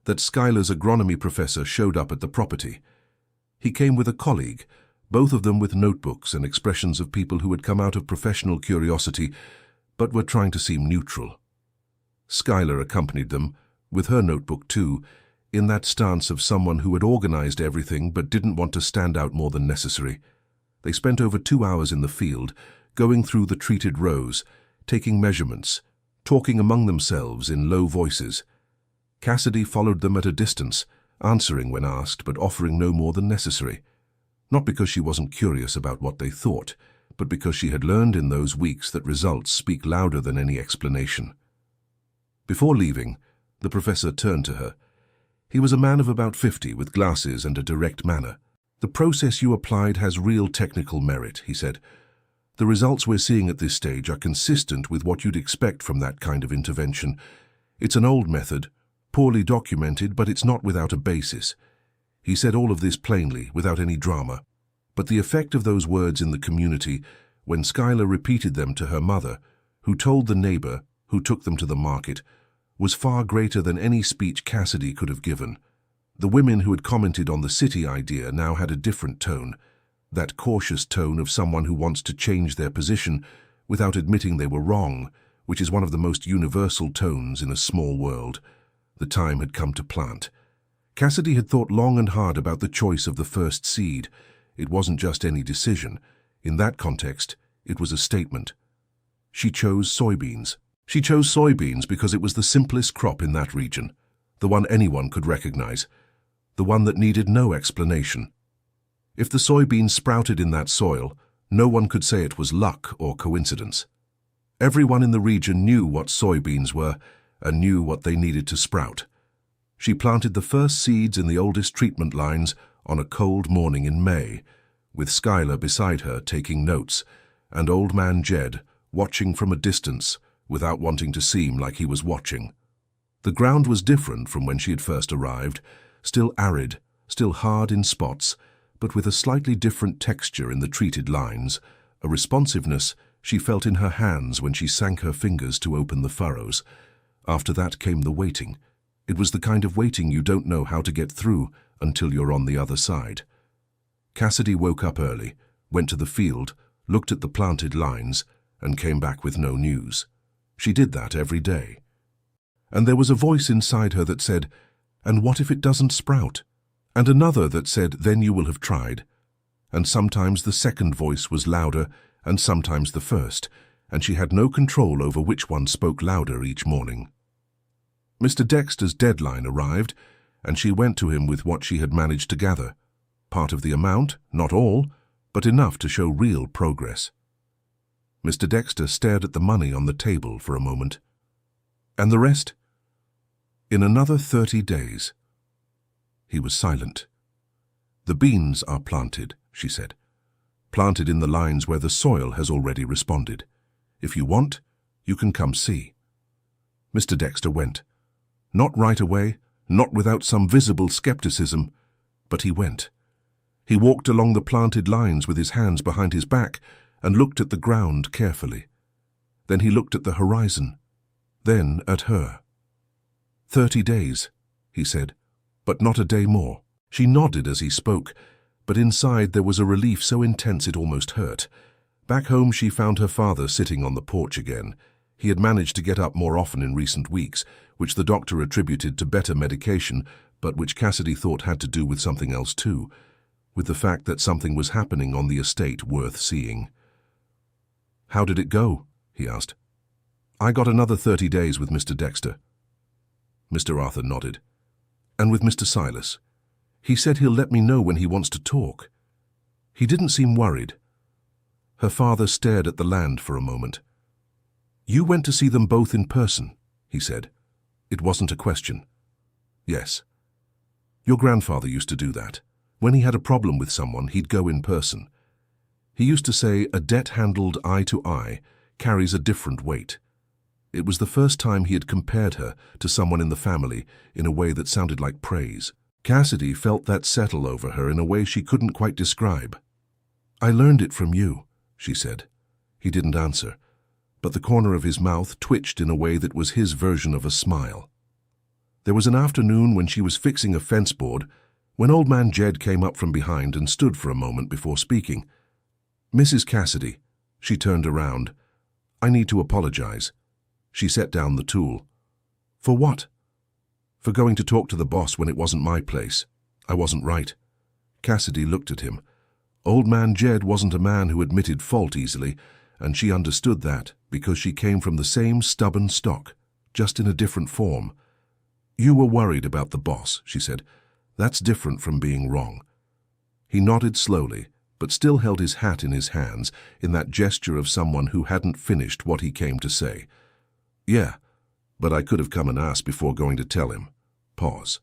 A: that Schuyler's agronomy professor showed up at the property. He came with a colleague, both of them with notebooks and expressions of people who had come out of professional curiosity but were trying to seem neutral. Schuyler accompanied them, with her notebook too, in that stance of someone who had organized everything but didn't want to stand out more than necessary. They spent over 2 hours in the field, going through the treated rows, taking measurements, talking among themselves in low voices. Cassidy followed them at a distance, answering when asked but offering no more than necessary. Not because she wasn't curious about what they thought, but because she had learned in those weeks that results speak louder than any explanation. Before leaving, the professor turned to her. He was a man of about 50 with glasses and a direct manner. "The process you applied has real technical merit," he said. "The results we're seeing at this stage are consistent with what you'd expect from that kind of intervention. It's an old method, poorly documented, but it's not without a basis." He said all of this plainly, without any drama. But the effect of those words in the community, when Schuyler repeated them to her mother, who told the neighbor, who took them to the market, was far greater than any speech Cassidy could have given. The women who had commented on the city idea now had a different tone, that cautious tone of someone who wants to change their position without admitting they were wrong, which is one of the most universal tones in a small world. The time had come to plant. Cassidy had thought long and hard about the choice of the first seed. It wasn't just any decision. In that context, it was a statement. She chose soybeans. She chose soybeans because it was the simplest crop in that region, the one anyone could recognize, the one that needed no explanation. If the soybeans sprouted in that soil, no one could say it was luck or coincidence. Everyone in the region knew what soybeans were and knew what they needed to sprout. She planted the first seeds in the oldest treatment lines on a cold morning in May, with Schuyler beside her taking notes, and old man Jed watching from a distance without wanting to seem like he was watching. The ground was different from when she had first arrived, still arid, still hard in spots, but with a slightly different texture in the treated lines, a responsiveness she felt in her hands when she sank her fingers to open the furrows. After that came the waiting. It was the kind of waiting you don't know how to get through until you're on the other side. Cassidy woke up early, went to the field, looked at the planted lines, and came back with no news. She did that every day. And there was a voice inside her that said, "And what if it doesn't sprout?" And another that said, "Then you will have tried." And sometimes the second voice was louder, and sometimes the first, and she had no control over which one spoke louder each morning. Mr. Dexter's deadline arrived, and she went to him with what she had managed to gather. Part of the amount, not all, but enough to show real progress. Mr. Dexter stared at the money on the table for a moment. And the rest? In another 30 days. He was silent. The beans are planted, she said. Planted in the lines where the soil has already responded. If you want, you can come see. Mr. Dexter went. Not right away, not without some visible skepticism, but he went. He walked along the planted lines with his hands behind his back and looked at the ground carefully. Then he looked at the horizon, then at her. 30 days, he said, but not a day more. She nodded as he spoke, but inside there was a relief so intense it almost hurt. Back home she found her father sitting on the porch again. He had managed to get up more often in recent weeks, which the doctor attributed to better medication, but which Cassidy thought had to do with something else too, with the fact that something was happening on the estate worth seeing. "How did it go?" he asked. "I got another 30 days with Mr. Dexter." Mr. Arthur nodded. "And with Mr. Silas. He said he'll let me know when he wants to talk." He didn't seem worried. Her father stared at the land for a moment. "You went to see them both in person," he said. It wasn't a question. "Yes. Your grandfather used to do that. When he had a problem with someone, he'd go in person. He used to say a debt handled eye to eye carries a different weight. It was the first time he had compared her to someone in the family in a way that sounded like praise. Cassidy felt that settle over her in a way she couldn't quite describe. "I learned it from you," she said. He didn't answer, but the corner of his mouth twitched in a way that was his version of a smile. There was an afternoon when she was fixing a fence board when Old Man Jed came up from behind and stood for a moment before speaking. "Mrs. Cassidy," she turned around. "I need to apologize." She set down the tool. "For what?" "For going to talk to the boss when it wasn't my place. I wasn't right." Cassidy looked at him. Old Man Jed wasn't a man who admitted fault easily, and she understood that because she came from the same stubborn stock, just in a different form. "You were worried about the boss," she said. "That's different from being wrong." He nodded slowly, but still held his hat in his hands in that gesture of someone who hadn't finished what he came to say. "Yeah, but I could have come and asked before going to tell him." Pause.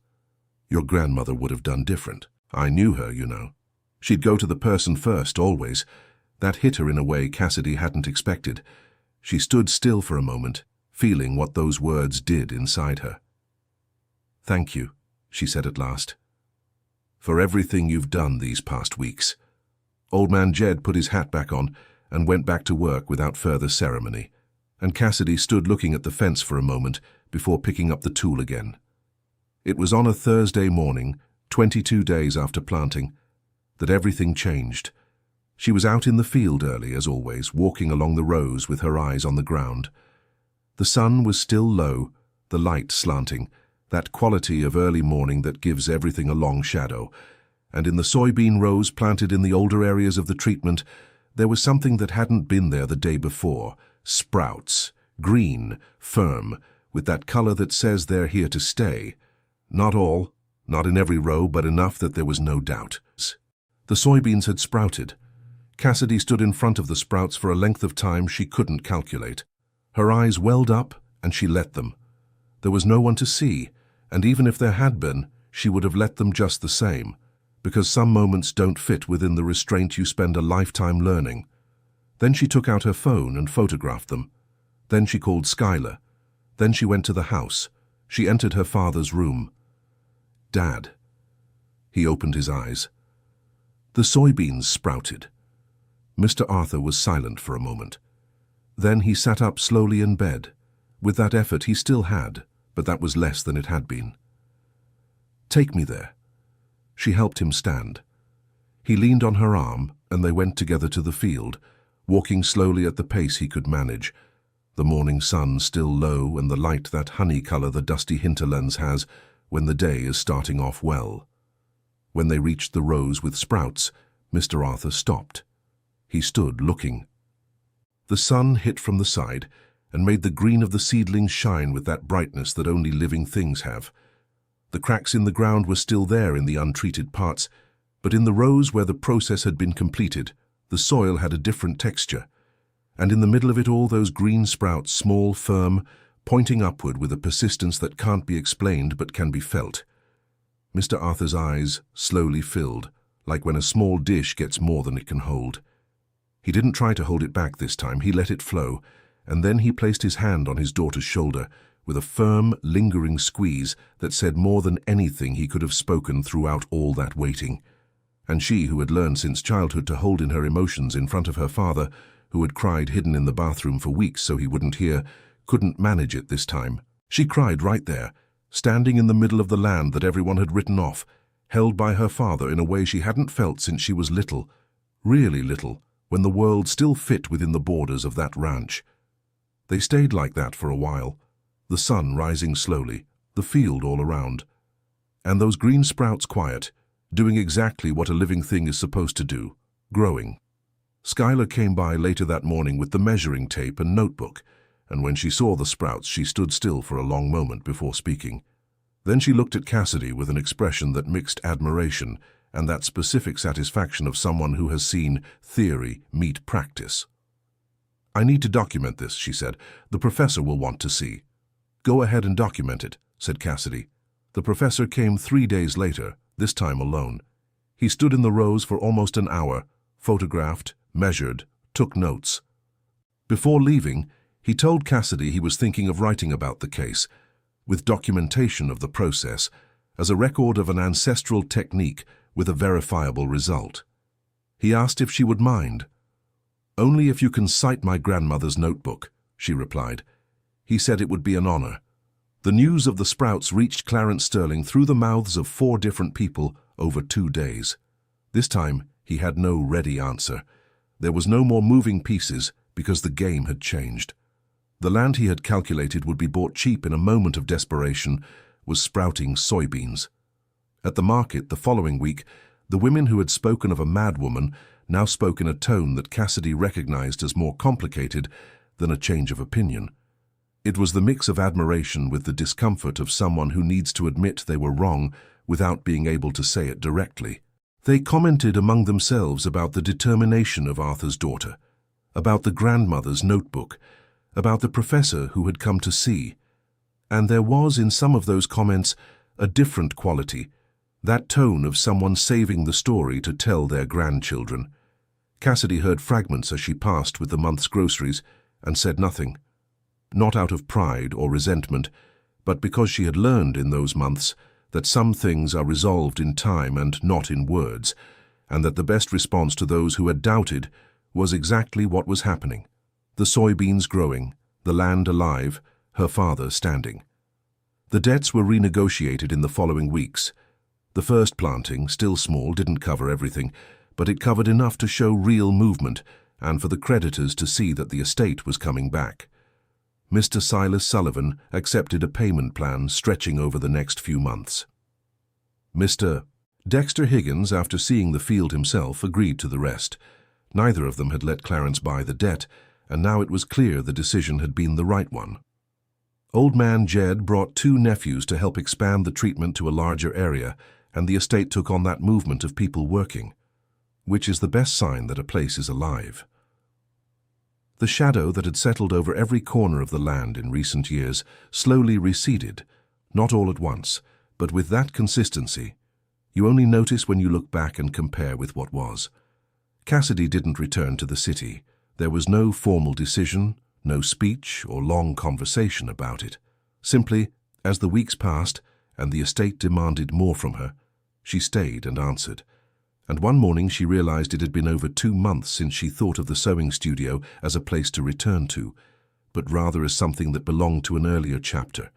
A: "Your grandmother would have done different. I knew her, you know. She'd go to the person first, always." That hit her in a way Cassidy hadn't expected. She stood still for a moment, feeling what those words did inside her. "Thank you," she said at last, "for everything you've done these past weeks." Old Man Jed put his hat back on and went back to work without further ceremony, and Cassidy stood looking at the fence for a moment before picking up the tool again. It was on a Thursday morning, 22 days after planting, that everything changed. She was out in the field early, as always, walking along the rows with her eyes on the ground. The sun was still low, the light slanting, that quality of early morning that gives everything a long shadow, and in the soybean rows planted in the older areas of the treatment, there was something that hadn't been there the day before. Sprouts, green, firm, with that color that says they're here to stay. Not all, not in every row, but enough that there was no doubt. The soybeans had sprouted. Cassidy stood in front of the sprouts for a length of time she couldn't calculate. Her eyes welled up, and she let them. There was no one to see, and even if there had been, she would have let them just the same, because some moments don't fit within the restraint you spend a lifetime learning. Then she took out her phone and photographed them. Then she called Skylar. Then she went to the house. She entered her father's room. "Dad." He opened his eyes. The soybeans sprouted. Mr. Arthur was silent for a moment. Then he sat up slowly in bed. With that effort he still had, but that was less than it had been. "Take me there." She helped him stand. He leaned on her arm, and they went together to the field, walking slowly at the pace he could manage, the morning sun still low and the light that honey color the dusty hinterlands has when the day is starting off well. When they reached the rows with sprouts, Mr. Arthur stopped. He stood looking. The sun hit from the side and made the green of the seedlings shine with that brightness that only living things have. The cracks in the ground were still there in the untreated parts, but in the rows where the process had been completed, The soil had a different texture, and in the middle of it all those green sprouts, small, firm, pointing upward with a persistence that can't be explained but can be felt. Mr. Arthur's eyes slowly filled, like when a small dish gets more than it can hold. He didn't try to hold it back this time, he let it flow, and then he placed his hand on his daughter's shoulder with a firm, lingering squeeze that said more than anything he could have spoken throughout all that waiting. And she, who had learned since childhood to hold in her emotions in front of her father, who had cried hidden in the bathroom for weeks so he wouldn't hear, couldn't manage it this time. She cried right there, standing in the middle of the land that everyone had written off, held by her father in a way she hadn't felt since she was little, really little, when the world still fit within the borders of that ranch. They stayed like that for a while, the sun rising slowly, the field all around, and those green sprouts quiet, doing exactly what a living thing is supposed to do, growing. Skylar came by later that morning with the measuring tape and notebook, and when she saw the sprouts she stood still for a long moment before speaking. Then she looked at Cassidy with an expression that mixed admiration and that specific satisfaction of someone who has seen theory meet practice. "I need to document this," she said. "The professor will want to see." "Go ahead and document it," said Cassidy. The professor came 3 days later, this time alone. He stood in the rows for almost an hour, photographed, measured, took notes. Before leaving, he told Cassidy he was thinking of writing about the case, with documentation of the process, as a record of an ancestral technique with a verifiable result. He asked if she would mind. "Only if you can cite my grandmother's notebook," she replied. He said it would be an honor. The news of the sprouts reached Clarence Sterling through the mouths of 4 different people over 2 days. This time, he had no ready answer. There was no more moving pieces because the game had changed. The land he had calculated would be bought cheap in a moment of desperation was sprouting soybeans. At the market the following week, the women who had spoken of a madwoman now spoke in a tone that Cassidy recognized as more complicated than a change of opinion. It was the mix of admiration with the discomfort of someone who needs to admit they were wrong without being able to say it directly. They commented among themselves about the determination of Arthur's daughter, about the grandmother's notebook, about the professor who had come to see. And there was in some of those comments a different quality, that tone of someone saving the story to tell their grandchildren. Cassidy heard fragments as she passed with the month's groceries and said nothing. Not out of pride or resentment, but because she had learned in those months that some things are resolved in time and not in words, and that the best response to those who had doubted was exactly what was happening. The soybeans growing, the land alive, her father standing. The debts were renegotiated in the following weeks. The first planting, still small, didn't cover everything, but it covered enough to show real movement and for the creditors to see that the estate was coming back. Mr. Silas Sullivan accepted a payment plan stretching over the next few months. Mr. Dexter Higgins, after seeing the field himself, agreed to the rest. Neither of them had let Clarence buy the debt, and now it was clear the decision had been the right one. Old man Jed brought 2 nephews to help expand the treatment to a larger area, and the estate took on that movement of people working, which is the best sign that a place is alive. The shadow that had settled over every corner of the land in recent years slowly receded, not all at once, but with that consistency. You only notice when you look back and compare with what was. Cassidy didn't return to the city. There was no formal decision, no speech or long conversation about it. Simply, as the weeks passed and the estate demanded more from her, she stayed and answered. And one morning she realized it had been over 2 months since she thought of the sewing studio as a place to return to, but rather as something that belonged to an earlier chapter.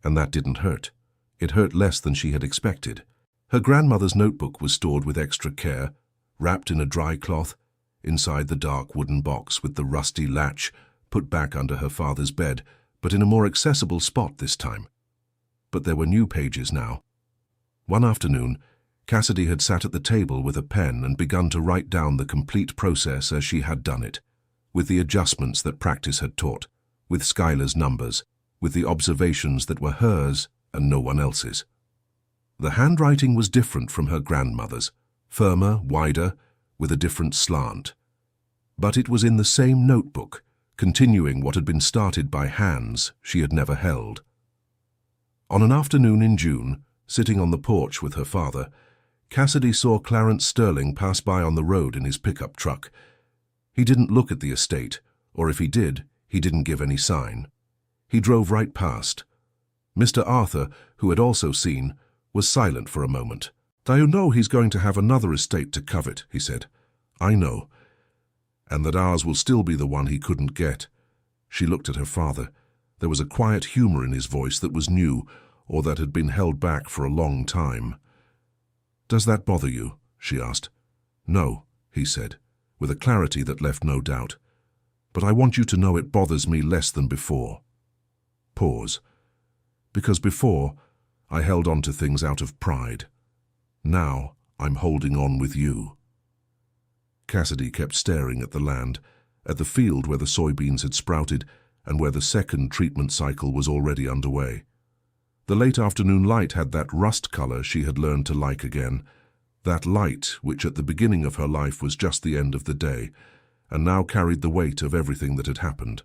A: And that didn't hurt. It hurt less than she had expected. Her grandmother's notebook was stored with extra care, wrapped in a dry cloth, inside the dark wooden box with the rusty latch, put back under her father's bed, but in a more accessible spot this time. But there were new pages now. One afternoon, Cassidy had sat at the table with a pen and begun to write down the complete process as she had done it, with the adjustments that practice had taught, with Skylar's numbers, with the observations that were hers and no one else's. The handwriting was different from her grandmother's, firmer, wider, with a different slant. But it was in the same notebook, continuing what had been started by hands she had never held. On an afternoon in June, sitting on the porch with her father, Cassidy saw Clarence Sterling pass by on the road in his pickup truck. He didn't look at the estate, or if he did, he didn't give any sign. He drove right past. Mr. Arthur, who had also seen, was silent for a moment. "You know he's going to have another estate to covet," he said. "I know. And that ours will still be the one he couldn't get." She looked at her father. There was a quiet humor in his voice that was new, or that had been held back for a long time. "Does that bother you?" she asked. "No," he said, with a clarity that left no doubt. "But I want you to know it bothers me less than before." Pause. "Because before, I held on to things out of pride. Now, I'm holding on with you." Cassidy kept staring at the land, at the field where the soybeans had sprouted and where the second treatment cycle was already underway. The late afternoon light had that rust color she had learned to like again, that light which at the beginning of her life was just the end of the day, and now carried the weight of everything that had happened.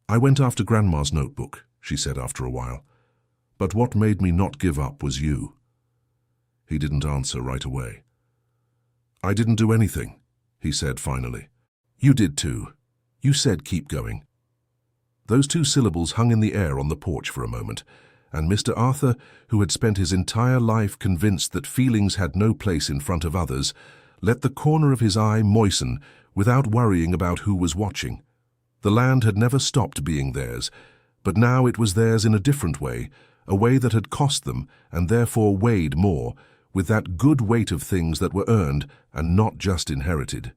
A: "I went after Grandma's notebook," she said after a while. "But what made me not give up was you." He didn't answer right away. "I didn't do anything," he said finally. "You did too. You said keep going." Those two syllables hung in the air on the porch for a moment, and Mr. Arthur, who had spent his entire life convinced that feelings had no place in front of others, let the corner of his eye moisten without worrying about who was watching. The land had never stopped being theirs, but now it was theirs in a different way, a way that had cost them and therefore weighed more, with that good weight of things that were earned and not just inherited.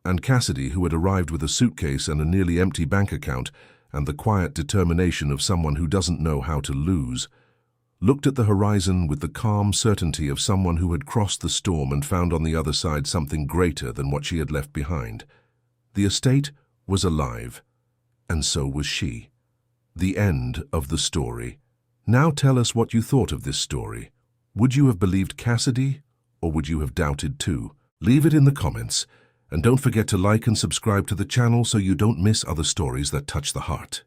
A: And Cassidy, who had arrived with a suitcase and a nearly empty bank account, and the quiet determination of someone who doesn't know how to lose, looked at the horizon with the calm certainty of someone who had crossed the storm and found on the other side something greater than what she had left behind. The estate was alive, and so was she. The end of the story. Now tell us what you thought of this story. Would you have believed Cassidy, or would you have doubted too? Leave it in the comments. And don't forget to like and subscribe to the channel so you don't miss other stories that touch the heart.